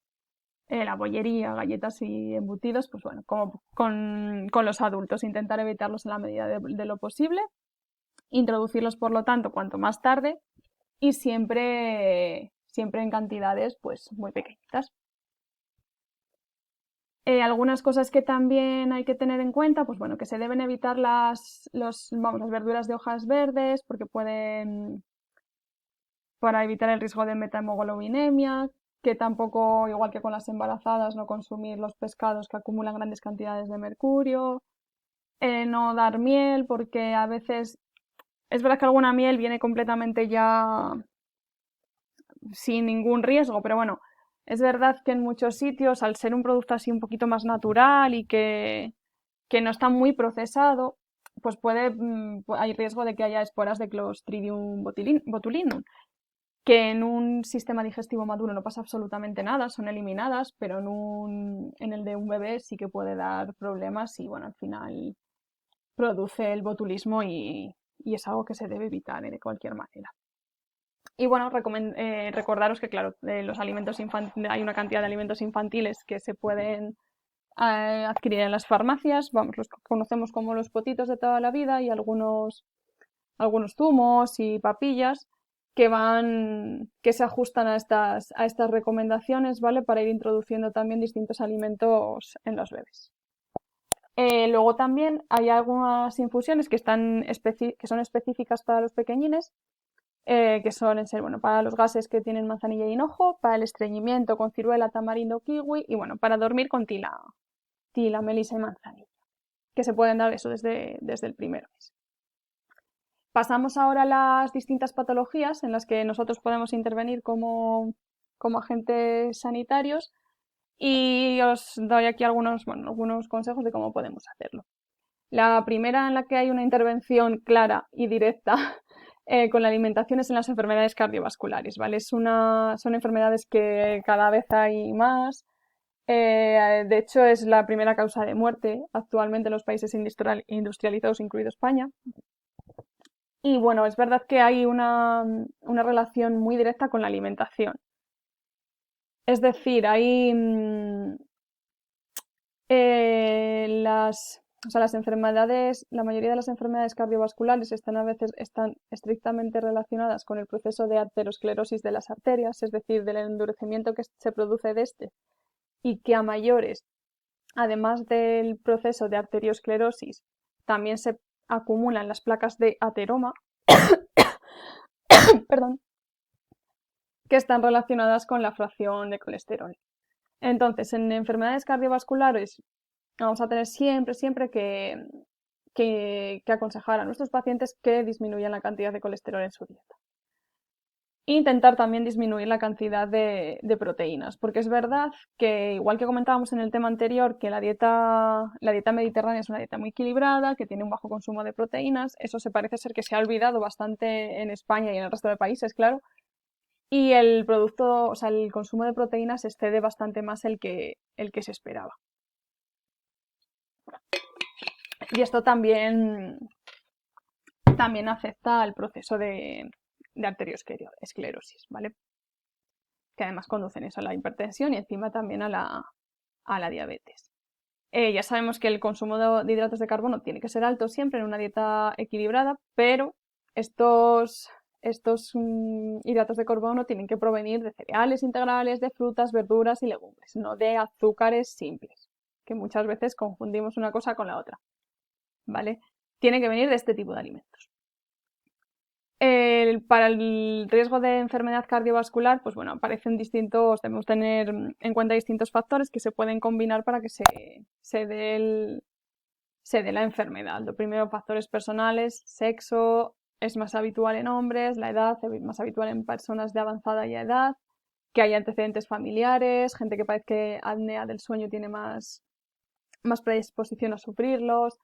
la bollería, galletas y embutidos, pues bueno, como con los adultos, intentar evitarlos en la medida de lo posible, introducirlos por lo tanto cuanto más tarde y siempre en cantidades pues muy pequeñitas. Algunas cosas que también hay que tener en cuenta, pues bueno, que se deben evitar las verduras de hojas verdes porque pueden, para evitar el riesgo de metahemoglobinemia, que tampoco, igual que con las embarazadas, no consumir los pescados que acumulan grandes cantidades de mercurio, no dar miel porque a veces, es verdad que alguna miel viene completamente ya sin ningún riesgo, pero bueno, es verdad que en muchos sitios, al ser un producto así un poquito más natural y que no está muy procesado, pues hay riesgo de que haya esporas de Clostridium botulinum, que en un sistema digestivo maduro no pasa absolutamente nada, son eliminadas, pero en el de un bebé sí que puede dar problemas y bueno, al final produce el botulismo y es algo que se debe evitar de cualquier manera. Y bueno, recordaros que, claro, los alimentos hay una cantidad de alimentos infantiles que se pueden adquirir en las farmacias. Vamos, los conocemos como los potitos de toda la vida y algunos zumos y papillas que se ajustan a estas recomendaciones, ¿vale? Para ir introduciendo también distintos alimentos en los bebés. Luego también hay algunas infusiones que son específicas para los pequeñines, que suelen ser, bueno, para los gases que tienen manzanilla y hinojo, para el estreñimiento con ciruela, tamarindo, kiwi y, bueno, para dormir con tila, melisa y manzanilla, que se pueden dar eso desde el primer mes. Pasamos ahora a las distintas patologías en las que nosotros podemos intervenir como agentes sanitarios y os doy aquí algunos consejos de cómo podemos hacerlo. La primera en la que hay una intervención clara y directa con la alimentación es en las enfermedades cardiovasculares, ¿vale? Son enfermedades que cada vez hay más. De hecho, es la primera causa de muerte actualmente en los países industrializados, incluido España. Y bueno, es verdad que hay una relación muy directa con la alimentación. Es decir, las enfermedades, la mayoría de las enfermedades cardiovasculares están estrictamente relacionadas con el proceso de aterosclerosis de las arterias, es decir, del endurecimiento que se produce de este, y que a mayores, además del proceso de arteriosclerosis, también se acumulan las placas de ateroma, perdón, que están relacionadas con la fracción de colesterol. Entonces, en enfermedades cardiovasculares vamos a tener siempre que aconsejar a nuestros pacientes que disminuyan la cantidad de colesterol en su dieta. Intentar también disminuir la cantidad de proteínas, porque es verdad que, igual que comentábamos en el tema anterior, que la dieta mediterránea es una dieta muy equilibrada, que tiene un bajo consumo de proteínas, eso se parece ser que se ha olvidado bastante en España y en el resto de países, claro, y el consumo de proteínas excede bastante más el que se esperaba. Y esto también afecta al proceso de arteriosclerosis, ¿vale? Que además conducen eso a la hipertensión y encima también a la diabetes. Ya sabemos que el consumo de hidratos de carbono tiene que ser alto siempre en una dieta equilibrada, pero estos hidratos de carbono tienen que provenir de cereales integrales, de frutas, verduras y legumbres, no de azúcares simples, que muchas veces confundimos una cosa con la otra, ¿vale? Tiene que venir de este tipo de alimentos. Para el riesgo de enfermedad cardiovascular, pues bueno, debemos tener en cuenta distintos factores que se pueden combinar para que se dé la enfermedad. Lo primero, factores personales, sexo, es más habitual en hombres, la edad es más habitual en personas de avanzada ya edad, que haya antecedentes familiares, gente que parece que apnea del sueño tiene más predisposición a sufrirlos.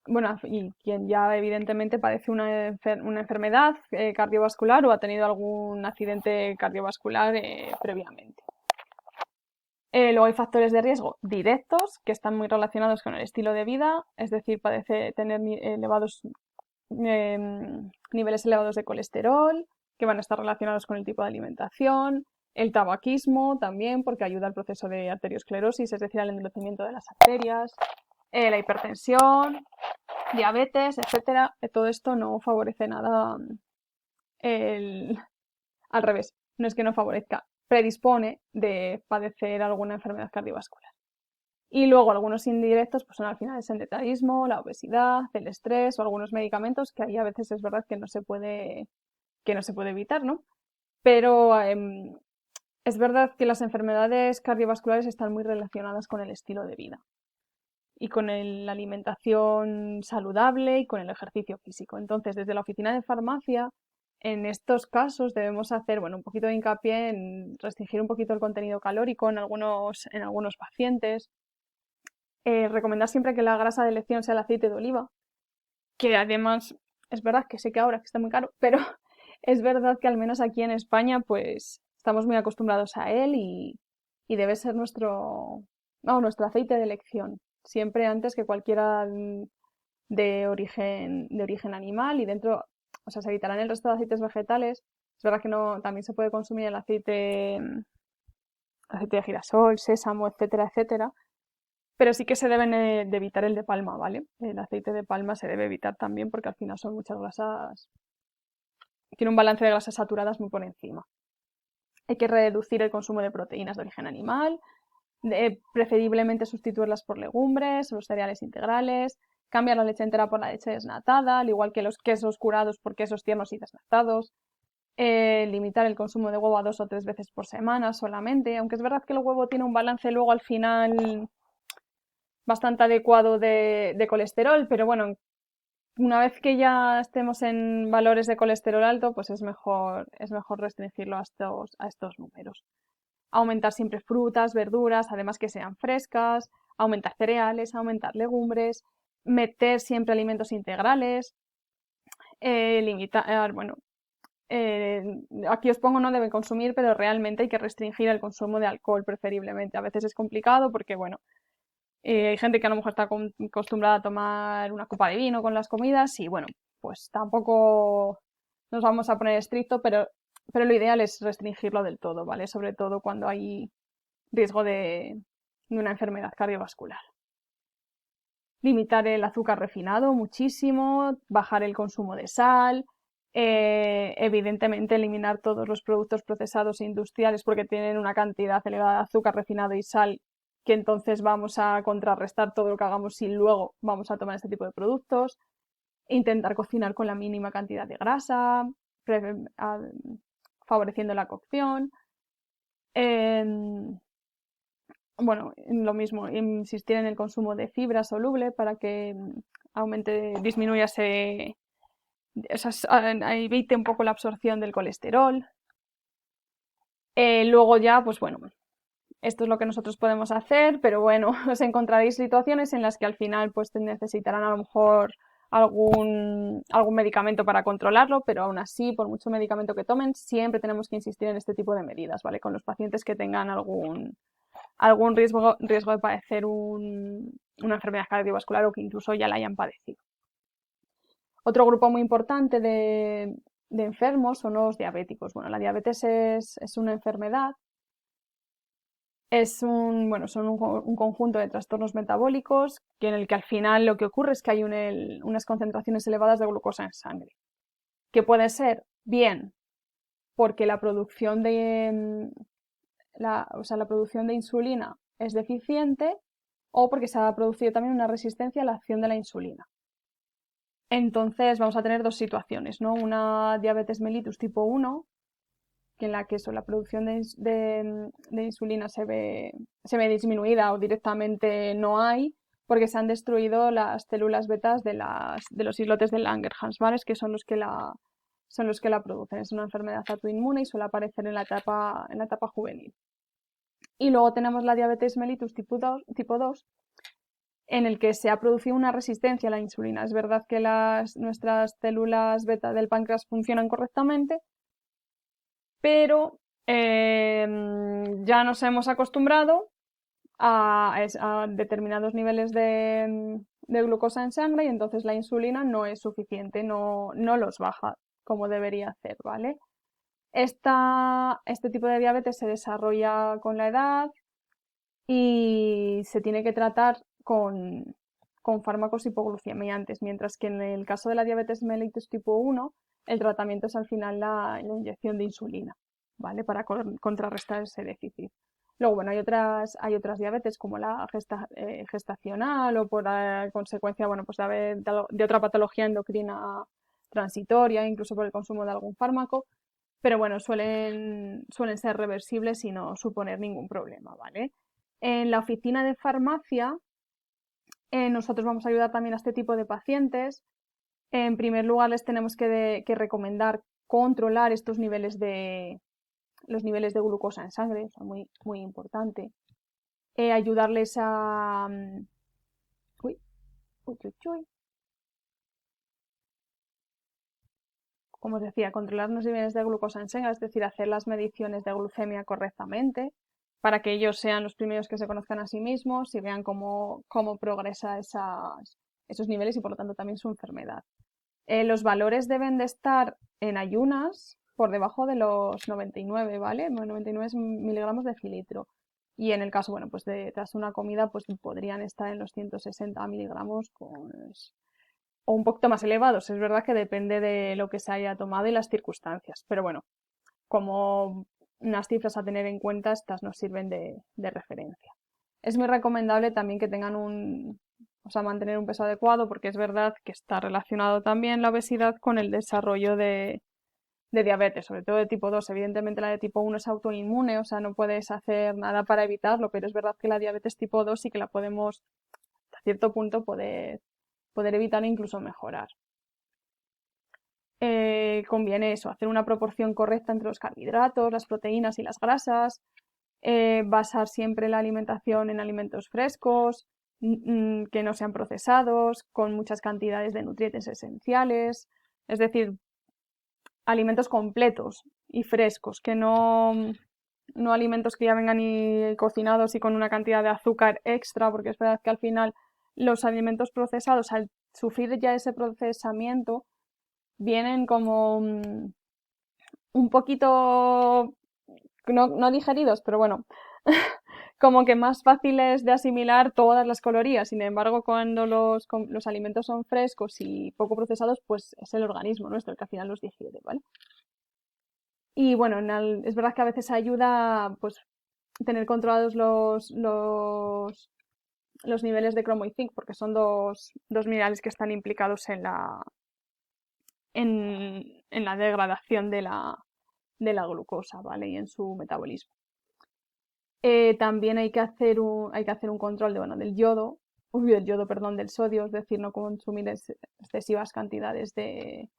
Bueno, y quien ya evidentemente padece una enfermedad cardiovascular o ha tenido algún accidente cardiovascular previamente. Luego hay factores de riesgo directos que están muy relacionados con el estilo de vida, es decir, tener niveles elevados de colesterol, que van a estar relacionados con el tipo de alimentación, El tabaquismo también, porque ayuda al proceso de arteriosclerosis, es decir, al endurecimiento de las arterias. La hipertensión, diabetes, etcétera. Todo esto no favorece nada el... Al revés, no es que no favorezca, predispone de padecer alguna enfermedad cardiovascular. Y luego algunos indirectos pues son al final el sedentarismo, la obesidad, el estrés o algunos medicamentos que ahí a veces es verdad que no se puede evitar, ¿no? Pero es verdad que las enfermedades cardiovasculares están muy relacionadas con el estilo de vida y con la alimentación saludable y con el ejercicio físico. Entonces, desde la oficina de farmacia, en estos casos debemos hacer, bueno, un poquito de hincapié en restringir un poquito el contenido calórico en algunos pacientes. Recomendar siempre que la grasa de elección sea el aceite de oliva, que además es verdad que sé que ahora que está muy caro, pero es verdad que al menos aquí en España pues estamos muy acostumbrados a él y debe ser nuestro aceite de elección, siempre antes que cualquiera de origen animal y dentro, o sea, se evitarán el resto de aceites vegetales. Es verdad que no, también se puede consumir el aceite de girasol, sésamo, etcétera, etcétera, pero sí que se deben de evitar el de palma, ¿vale? El aceite de palma se debe evitar también porque al final son muchas grasas, tiene un balance de grasas saturadas muy por encima. Hay que reducir el consumo de proteínas de origen animal, preferiblemente sustituirlas por legumbres, los cereales integrales, cambiar la leche entera por la leche desnatada, al igual que los quesos curados por quesos tiernos y desnatados. Limitar el consumo de huevo a 2 o 3 veces por semana solamente, aunque es verdad que el huevo tiene un balance luego al final bastante adecuado de colesterol, pero bueno, una vez que ya estemos en valores de colesterol alto, pues es mejor restringirlo a estos números. Aumentar siempre frutas, verduras, además que sean frescas, aumentar cereales, aumentar legumbres, meter siempre alimentos integrales, limitar, bueno, eh, aquí os pongo no deben consumir, pero realmente hay que restringir el consumo de alcohol preferiblemente. A veces es complicado porque, bueno, hay gente que a lo mejor está acostumbrada a tomar una copa de vino con las comidas y bueno, pues tampoco nos vamos a poner estricto, pero lo ideal es restringirlo del todo, ¿vale? Sobre todo cuando hay riesgo de una enfermedad cardiovascular. Limitar el azúcar refinado muchísimo, bajar el consumo de sal, evidentemente eliminar todos los productos procesados e industriales porque tienen una cantidad elevada de azúcar refinado y sal que entonces vamos a contrarrestar todo lo que hagamos si luego vamos a tomar este tipo de productos. Intentar cocinar con la mínima cantidad de grasa, favoreciendo la cocción. Bueno, lo mismo, insistir en el consumo de fibra soluble para que disminuya evite un poco la absorción del colesterol. Luego ya, pues bueno, esto es lo que nosotros podemos hacer, pero bueno, os encontraréis situaciones en las que al final pues necesitarán a lo mejor algún medicamento para controlarlo, pero aún así, por mucho medicamento que tomen, siempre tenemos que insistir en este tipo de medidas, ¿vale? Con los pacientes que tengan algún riesgo de padecer una enfermedad cardiovascular o que incluso ya la hayan padecido. Otro grupo muy importante de enfermos son los diabéticos. Bueno, la diabetes es una enfermedad, son un conjunto de trastornos metabólicos en el que al final lo que ocurre es que hay unas concentraciones elevadas de glucosa en sangre, que puede ser bien porque la producción la producción de insulina es deficiente o porque se ha producido también una resistencia a la acción de la insulina. Entonces vamos a tener dos situaciones, ¿no? Una diabetes mellitus tipo 1, en la que la producción de insulina se ve disminuida o directamente no hay, porque se han destruido las células betas de los islotes de Langerhans, ¿vale? Que son los que la producen. Es una enfermedad autoinmune y suele aparecer en la etapa juvenil. Y luego tenemos la diabetes mellitus tipo 2, en el que se ha producido una resistencia a la insulina. Es verdad que nuestras células beta del páncreas funcionan correctamente, pero ya nos hemos acostumbrado a determinados niveles de glucosa en sangre y entonces la insulina no es suficiente, no los baja como debería hacer, ¿vale? Este tipo de diabetes se desarrolla con la edad y se tiene que tratar con fármacos hipoglucemiantes, mientras que en el caso de la diabetes mellitus tipo 1, el tratamiento es al final la inyección de insulina, ¿vale? Para contrarrestar ese déficit. Luego, bueno, hay otras diabetes como la gestacional o por consecuencia, bueno, pues de otra patología endocrina transitoria, incluso por el consumo de algún fármaco, pero bueno, suelen ser reversibles y no suponer ningún problema, ¿vale? En la oficina de farmacia, nosotros vamos a ayudar también a este tipo de pacientes. En primer lugar, les tenemos que recomendar controlar los niveles de glucosa en sangre, o sea, muy, muy importante. Ayudarles a... Uy, uy, uy, uy. Como os decía, controlar los niveles de glucosa en sangre, es decir, hacer las mediciones de glucemia correctamente, para que ellos sean los primeros que se conozcan a sí mismos y vean cómo progresa esos niveles y por lo tanto también su enfermedad. Los valores deben de estar en ayunas por debajo de los 99, ¿vale? 99 miligramos de filitro. Y en el caso, bueno, pues tras una comida, pues podrían estar en los 160 miligramos o un poquito más elevados. Es verdad que depende de lo que se haya tomado y las circunstancias. Pero bueno, como unas cifras a tener en cuenta, estas nos sirven de referencia. Es muy recomendable también que tengan mantener un peso adecuado, porque es verdad que está relacionado también la obesidad con el desarrollo de diabetes, sobre todo de tipo 2. Evidentemente la de tipo 1 es autoinmune, o sea, no puedes hacer nada para evitarlo, pero es verdad que la diabetes tipo 2 sí que la podemos, hasta cierto punto, poder evitar e incluso mejorar. Conviene eso, hacer una proporción correcta entre los carbohidratos, las proteínas y las grasas, basar siempre la alimentación en alimentos frescos, que no sean procesados, con muchas cantidades de nutrientes esenciales, es decir, alimentos completos y frescos, que no alimentos que ya vengan cocinados y con una cantidad de azúcar extra, porque es verdad que al final los alimentos procesados, al sufrir ya ese procesamiento, vienen como un poquito, no digeridos, pero bueno, como que más fáciles de asimilar todas las calorías. Sin embargo, cuando los alimentos son frescos y poco procesados, pues es el organismo nuestro el que al final los digiere, ¿vale? Y bueno, es verdad que a veces ayuda pues tener controlados los niveles de cromo y zinc, porque son dos minerales que están implicados en la degradación de la glucosa, ¿vale? Y en su metabolismo. También hay que hacer un control del sodio, es decir, no consumir excesivas cantidades de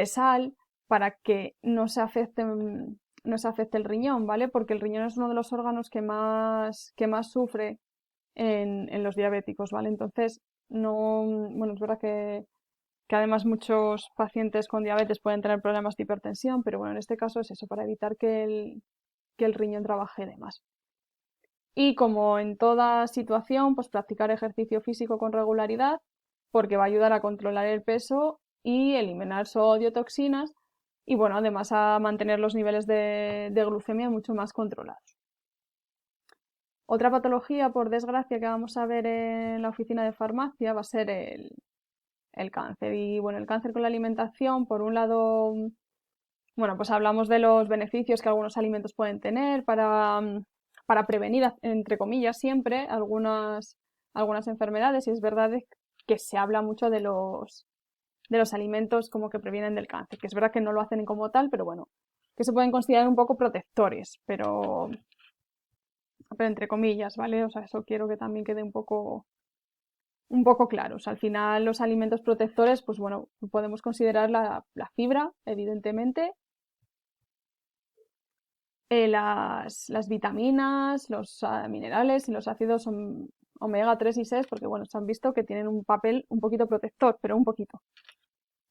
sal para que no se afecte el riñón, ¿vale? Porque el riñón es uno de los órganos que más sufre en los diabéticos, ¿vale? Entonces, no, bueno, es verdad que además muchos pacientes con diabetes pueden tener problemas de hipertensión, pero bueno, en este caso es eso, para evitar que el riñón trabaje de más. Y como en toda situación, pues practicar ejercicio físico con regularidad, porque va a ayudar a controlar el peso y eliminar sodio, toxinas, y bueno, además a mantener los niveles de glucemia mucho más controlados. Otra patología, por desgracia, que vamos a ver en la oficina de farmacia va a ser el cáncer. Y bueno, el cáncer con la alimentación, por un lado, bueno, pues hablamos de los beneficios que algunos alimentos pueden tener para prevenir, entre comillas, siempre algunas enfermedades. Y es verdad que se habla mucho de los alimentos como que previenen del cáncer, que es verdad que no lo hacen como tal, pero bueno, que se pueden considerar un poco protectores, pero entre comillas, ¿vale? O sea, eso quiero que también quede un poco claros. Al final, los alimentos protectores, pues bueno, podemos considerar la fibra, evidentemente, las vitaminas, los minerales y los ácidos omega 3 y 6, porque bueno, se han visto que tienen un papel un poquito protector, pero un poquito.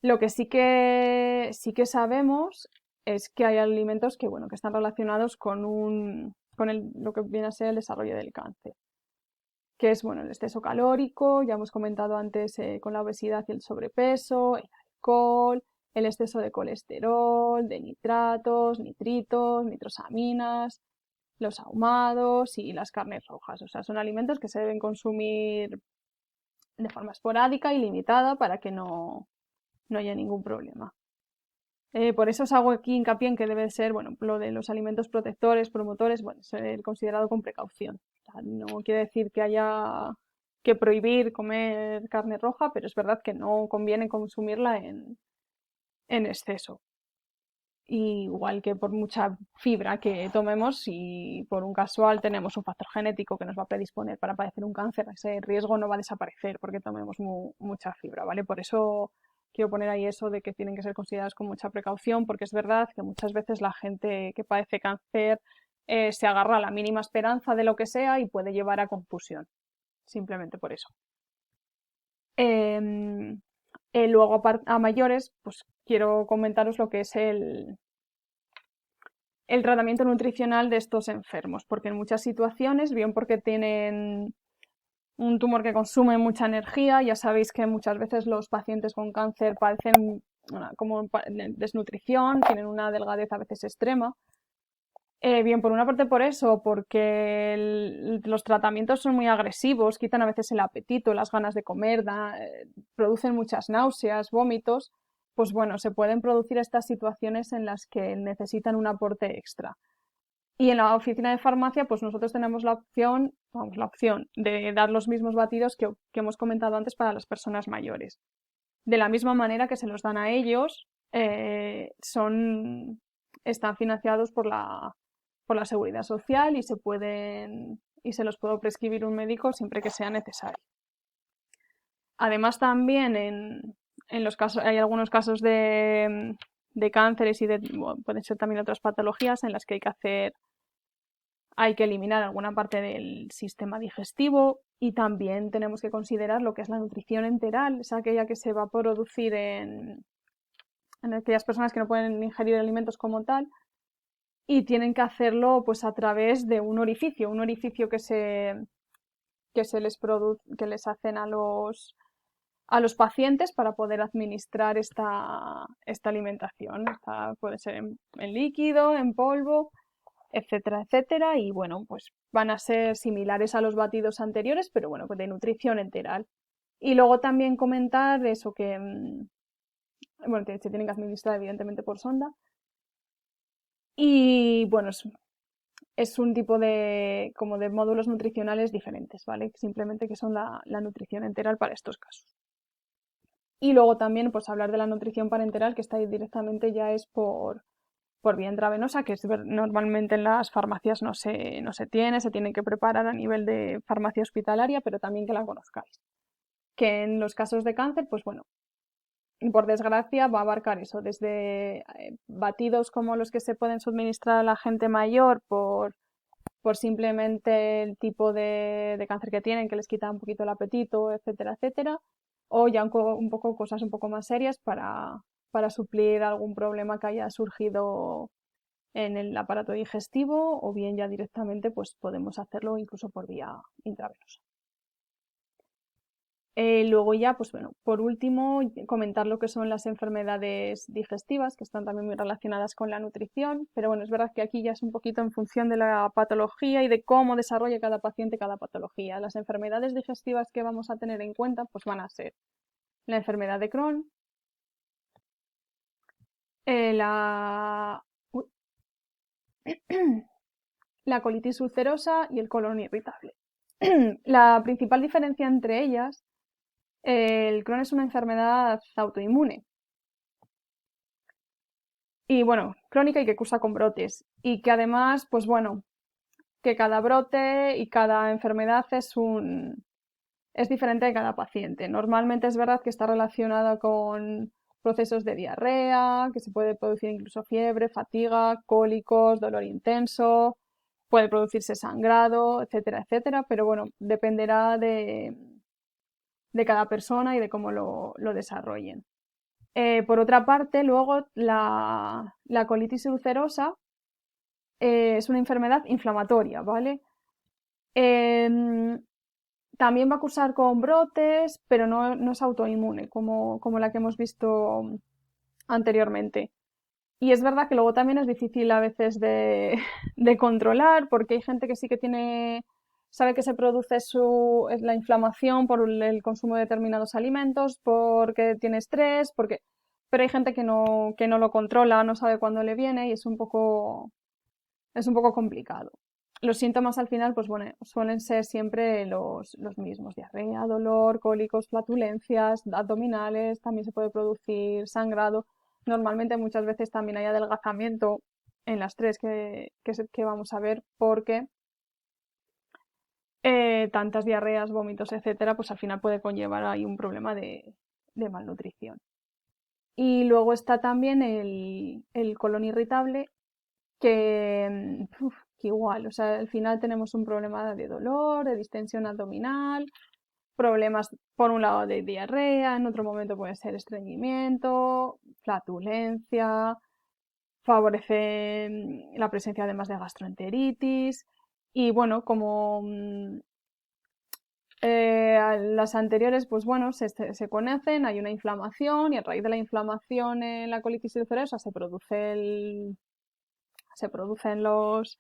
Lo que sí que sabemos es que hay alimentos que, bueno, que están relacionados con lo que viene a ser el desarrollo del cáncer, que es, bueno, el exceso calórico, ya hemos comentado antes con la obesidad y el sobrepeso, el alcohol, el exceso de colesterol, de nitratos, nitritos, nitrosaminas, los ahumados y las carnes rojas. O sea, son alimentos que se deben consumir de forma esporádica y limitada para que no haya ningún problema. Por eso os hago aquí hincapié en que debe ser, bueno, lo de los alimentos protectores, promotores, bueno, ser considerado con precaución. O sea, no quiere decir que haya que prohibir comer carne roja, pero es verdad que no conviene consumirla en exceso. Igual que por mucha fibra que tomemos, si por un casual tenemos un factor genético que nos va a predisponer para padecer un cáncer, ese riesgo no va a desaparecer porque tomemos mucha fibra, ¿vale? Por eso quiero poner ahí eso de que tienen que ser consideradas con mucha precaución, porque es verdad que muchas veces la gente que padece cáncer se agarra a la mínima esperanza de lo que sea y puede llevar a confusión, simplemente por eso. Em, Luego, a mayores, pues quiero comentaros lo que es el tratamiento nutricional de estos enfermos, porque en muchas situaciones, bien porque tienen un tumor que consume mucha energía, ya sabéis que muchas veces los pacientes con cáncer padecen como desnutrición, tienen una delgadez a veces extrema. Bien, por una parte por eso, porque los tratamientos son muy agresivos, quitan a veces el apetito, las ganas de comer, producen muchas náuseas, vómitos, pues bueno, se pueden producir estas situaciones en las que necesitan un aporte extra. Y en la oficina de farmacia, pues nosotros tenemos la opción, vamos, la opción de dar los mismos batidos que hemos comentado antes para las personas mayores. De la misma manera que se los dan a ellos, están financiados por la seguridad social y se los puede prescribir un médico siempre que sea necesario. Además, también en los casos, hay algunos casos de cánceres y bueno, pueden ser también otras patologías en las que hay que eliminar alguna parte del sistema digestivo y también tenemos que considerar lo que es la nutrición enteral, es aquella que se va a producir en aquellas personas que no pueden ingerir alimentos como tal y tienen que hacerlo pues a través de un orificio que les hacen a los pacientes para poder administrar esta alimentación. Puede ser en líquido, en polvo, etcétera, etcétera. Y bueno, pues van a ser similares a los batidos anteriores, pero bueno, pues de nutrición enteral. Y luego también comentar eso que, bueno, se tienen que administrar evidentemente por sonda. Y bueno, es un tipo como de módulos nutricionales diferentes, ¿vale? Simplemente que son la nutrición enteral para estos casos. Y luego también, pues hablar de la nutrición parenteral, que está ahí directamente ya es por vía intravenosa, que normalmente en las farmacias no se tiene que preparar a nivel de farmacia hospitalaria, pero también que la conozcáis. Que en los casos de cáncer, pues bueno, por desgracia va a abarcar eso, desde batidos como los que se pueden suministrar a la gente mayor por simplemente el tipo de cáncer que tienen, que les quita un poquito el apetito, etcétera, etcétera, o ya un poco cosas un poco más serias para suplir algún problema que haya surgido en el aparato digestivo o bien ya directamente pues podemos hacerlo incluso por vía intravenosa. Luego ya, pues bueno, por último, comentar lo que son las enfermedades digestivas, que están también muy relacionadas con la nutrición, pero bueno, es verdad que aquí ya es un poquito en función de la patología y de cómo desarrolla cada paciente cada patología. Las enfermedades digestivas que vamos a tener en cuenta, pues van a ser la enfermedad de Crohn, la, uy, la colitis ulcerosa y el colon irritable. La principal diferencia entre ellas, el Crohn es una enfermedad autoinmune y bueno, crónica y que cursa con brotes y que además, pues bueno, que cada brote y cada enfermedad es diferente de cada paciente. Normalmente es verdad que está relacionada con procesos de diarrea, que se puede producir incluso fiebre, fatiga, cólicos, dolor intenso, puede producirse sangrado, etcétera, etcétera, pero bueno, dependerá de cada persona y de cómo lo desarrollen. Por otra parte, luego la colitis ulcerosa es una enfermedad inflamatoria, ¿vale? También va a cursar con brotes, pero no es autoinmune, como la que hemos visto anteriormente. Y es verdad que luego también es difícil a veces de, de controlar, porque hay gente que sí que sabe que se produce la inflamación por el consumo de determinados alimentos, porque tiene estrés, pero hay gente que no lo controla, no sabe cuándo le viene y es un poco complicado. Los síntomas al final, pues bueno, suelen ser siempre los mismos: diarrea, dolor, cólicos, flatulencias, abdominales, también se puede producir sangrado. Normalmente muchas veces también hay adelgazamiento en las tres que vamos a ver, porque tantas diarreas, vómitos, etcétera, pues al final puede conllevar ahí un problema de malnutrición. Y luego está también el colon irritable, que igual, o sea, al final tenemos un problema de dolor, de distensión abdominal, problemas por un lado de diarrea, en otro momento puede ser estreñimiento, flatulencia, favorece la presencia además de gastroenteritis. Y bueno, como las anteriores, pues bueno, se conocen, hay una inflamación y a raíz de la inflamación en la colitis ulcerosa se producen los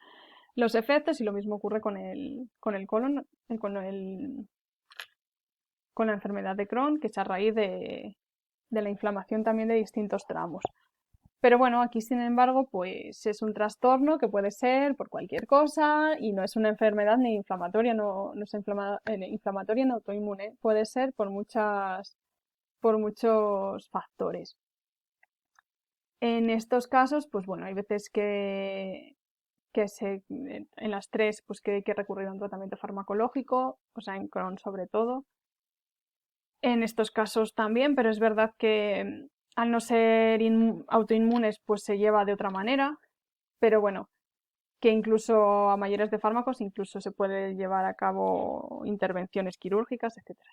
efectos, y lo mismo ocurre con el colon, con la enfermedad de Crohn, que es a raíz de la inflamación también de distintos tramos. Pero bueno, aquí sin embargo, pues es un trastorno que puede ser por cualquier cosa y no es una enfermedad ni inflamatoria, no es inflamatoria ni autoinmune, puede ser por muchos factores. En estos casos, pues bueno, hay veces en las tres, pues que hay que recurrir a un tratamiento farmacológico, o sea, en Crohn sobre todo. En estos casos también, pero es verdad que al no ser autoinmunes, pues se lleva de otra manera, pero bueno, que incluso a mayores de fármacos, incluso se puede llevar a cabo intervenciones quirúrgicas, etcétera.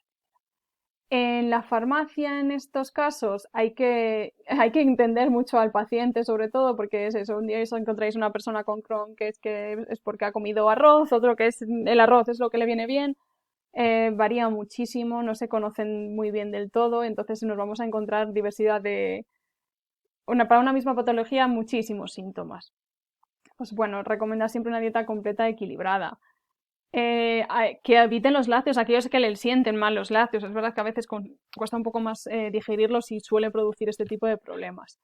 En la farmacia, en estos casos, hay que entender mucho al paciente, sobre todo, porque es eso: un día os encontráis una persona con Crohn que es porque ha comido arroz, otro que es el arroz es lo que le viene bien. Varía muchísimo, no se conocen muy bien del todo, entonces nos vamos a encontrar diversidad para una misma patología, muchísimos síntomas. Pues bueno, recomendar siempre una dieta completa, equilibrada. Que eviten los lácteos, aquellos que les sienten mal los lácteos. Es verdad que a veces cuesta un poco más digerirlos y suele producir este tipo de problemas.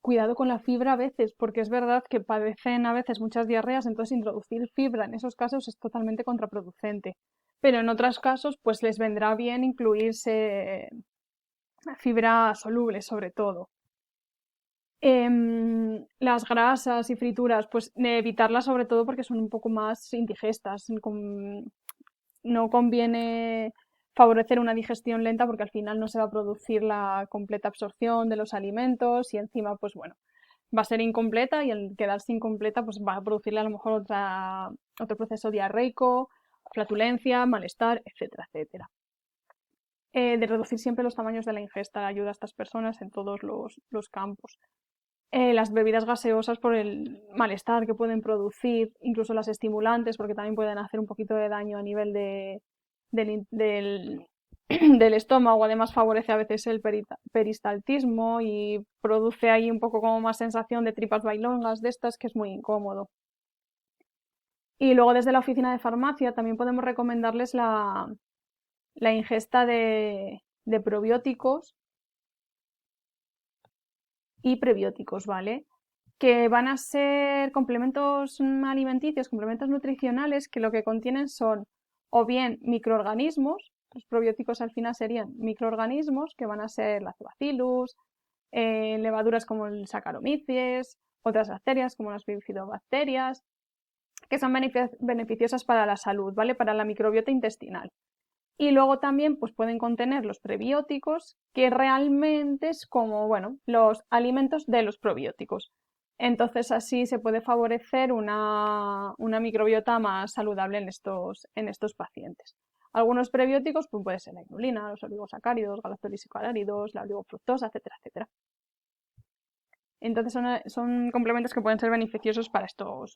Cuidado con la fibra a veces, porque es verdad que padecen a veces muchas diarreas, entonces introducir fibra en esos casos es totalmente contraproducente. Pero en otros casos, pues les vendrá bien incluirse fibra soluble, sobre todo. Las grasas y frituras, pues evitarlas sobre todo porque son un poco más indigestas. No conviene favorecer una digestión lenta porque al final no se va a producir la completa absorción de los alimentos y encima, pues bueno, va a ser incompleta, y al quedarse incompleta, pues va a producirle a lo mejor otro proceso diarreico, flatulencia, malestar, etcétera, etcétera. De reducir siempre los tamaños de la ingesta ayuda a estas personas en todos los campos. Las bebidas gaseosas por el malestar que pueden producir, incluso las estimulantes, porque también pueden hacer un poquito de daño a nivel del del estómago. Además favorece a veces el peristaltismo y produce ahí un poco como más sensación de tripas bailongas de estas, que es muy incómodo. Y luego desde la oficina de farmacia también podemos recomendarles la ingesta de probióticos y prebióticos, ¿vale? Que van a ser complementos alimenticios, complementos nutricionales, que lo que contienen son o bien microorganismos. Los probióticos al final serían microorganismos, que van a ser lactobacillus, levaduras como el Saccharomyces, otras bacterias como las bifidobacterias, que son beneficiosas para la salud, ¿vale? Para la microbiota intestinal. Y luego también pues pueden contener los prebióticos, que realmente es como, bueno, los alimentos de los probióticos. Entonces así se puede favorecer una microbiota más saludable en estos pacientes. Algunos prebióticos pues puede ser la inulina, los oligosacáridos, galactolisacáridos, la oligofructosa, etcétera, etcétera. Entonces son complementos que pueden ser beneficiosos para estos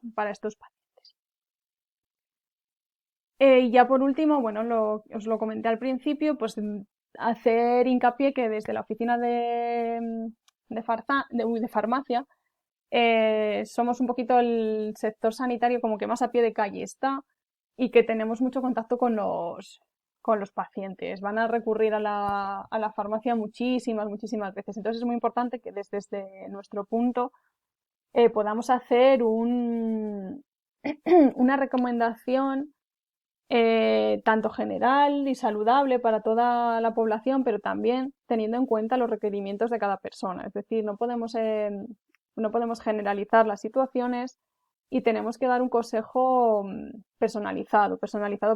pacientes. Y ya por último, bueno, os lo comenté al principio, pues hacer hincapié que desde la oficina de farmacia somos un poquito el sector sanitario como que más a pie de calle está y que tenemos mucho contacto con los pacientes. Van a recurrir a la farmacia muchísimas veces. Entonces es muy importante que desde nuestro punto podamos hacer una recomendación tanto general y saludable para toda la población, pero también teniendo en cuenta los requerimientos de cada persona. Es decir, no podemos generalizar las situaciones y tenemos que dar un consejo personalizado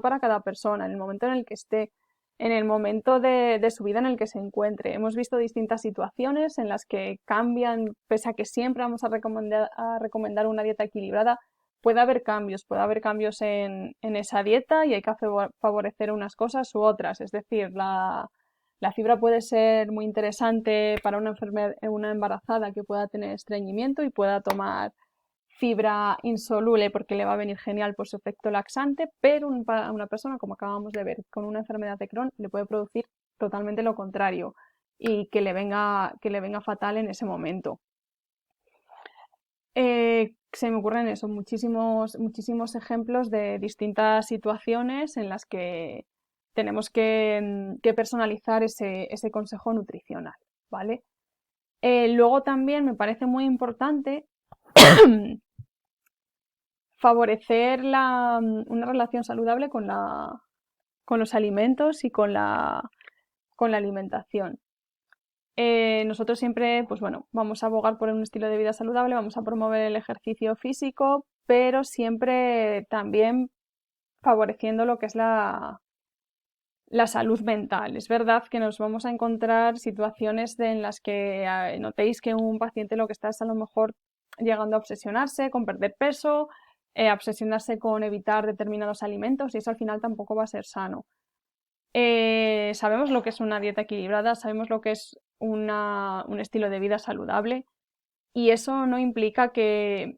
para cada persona, en el momento en el que esté, en el momento de su vida en el que se encuentre. Hemos visto distintas situaciones en las que cambian, pese a que siempre vamos a recomendar una dieta equilibrada, puede haber cambios en esa dieta y hay que favorecer unas cosas u otras. Es decir, la fibra puede ser muy interesante para una embarazada que pueda tener estreñimiento y pueda tomar fibra insoluble porque le va a venir genial por su efecto laxante, pero a una persona, como acabamos de ver, con una enfermedad de Crohn, le puede producir totalmente lo contrario y que le venga fatal en ese momento. Se me ocurren eso, muchísimos ejemplos de distintas situaciones en las que tenemos que personalizar ese consejo nutricional, ¿vale? Luego también me parece muy importante favorecer una relación saludable con los alimentos y con la alimentación. Nosotros siempre, pues bueno, vamos a abogar por un estilo de vida saludable, vamos a promover el ejercicio físico, pero siempre también favoreciendo lo que es la salud mental. Es verdad que nos vamos a encontrar situaciones en las que notéis que un paciente lo que está es a lo mejor llegando a obsesionarse con perder peso, a obsesionarse con evitar determinados alimentos y eso al final tampoco va a ser sano. Sabemos lo que es una dieta equilibrada, sabemos lo que es un estilo de vida saludable y eso no implica que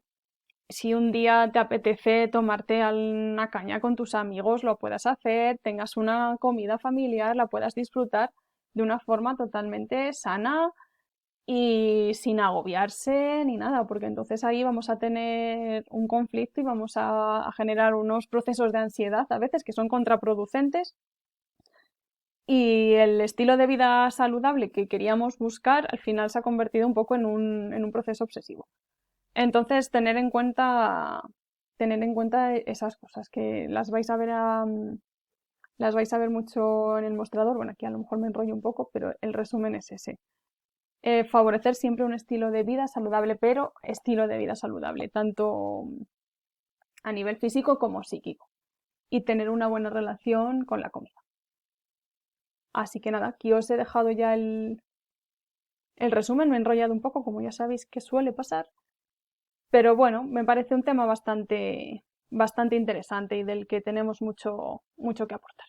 si un día te apetece tomarte una caña con tus amigos, lo puedas hacer, tengas una comida familiar, la puedas disfrutar de una forma totalmente sana y sin agobiarse ni nada, porque entonces ahí vamos a tener un conflicto y vamos a generar unos procesos de ansiedad a veces que son contraproducentes y el estilo de vida saludable que queríamos buscar al final se ha convertido un poco en un proceso obsesivo. Entonces, tener en cuenta esas cosas, que las vais a ver mucho en el mostrador. Bueno, aquí a lo mejor me enrollo un poco, pero el resumen es ese. Favorecer siempre un estilo de vida saludable, pero estilo de vida saludable, tanto a nivel físico como psíquico. Y tener una buena relación con la comida. Así que nada, aquí os he dejado ya el resumen, me he enrollado un poco, como ya sabéis que suele pasar. Pero bueno, me parece un tema bastante interesante y del que tenemos mucho que aportar.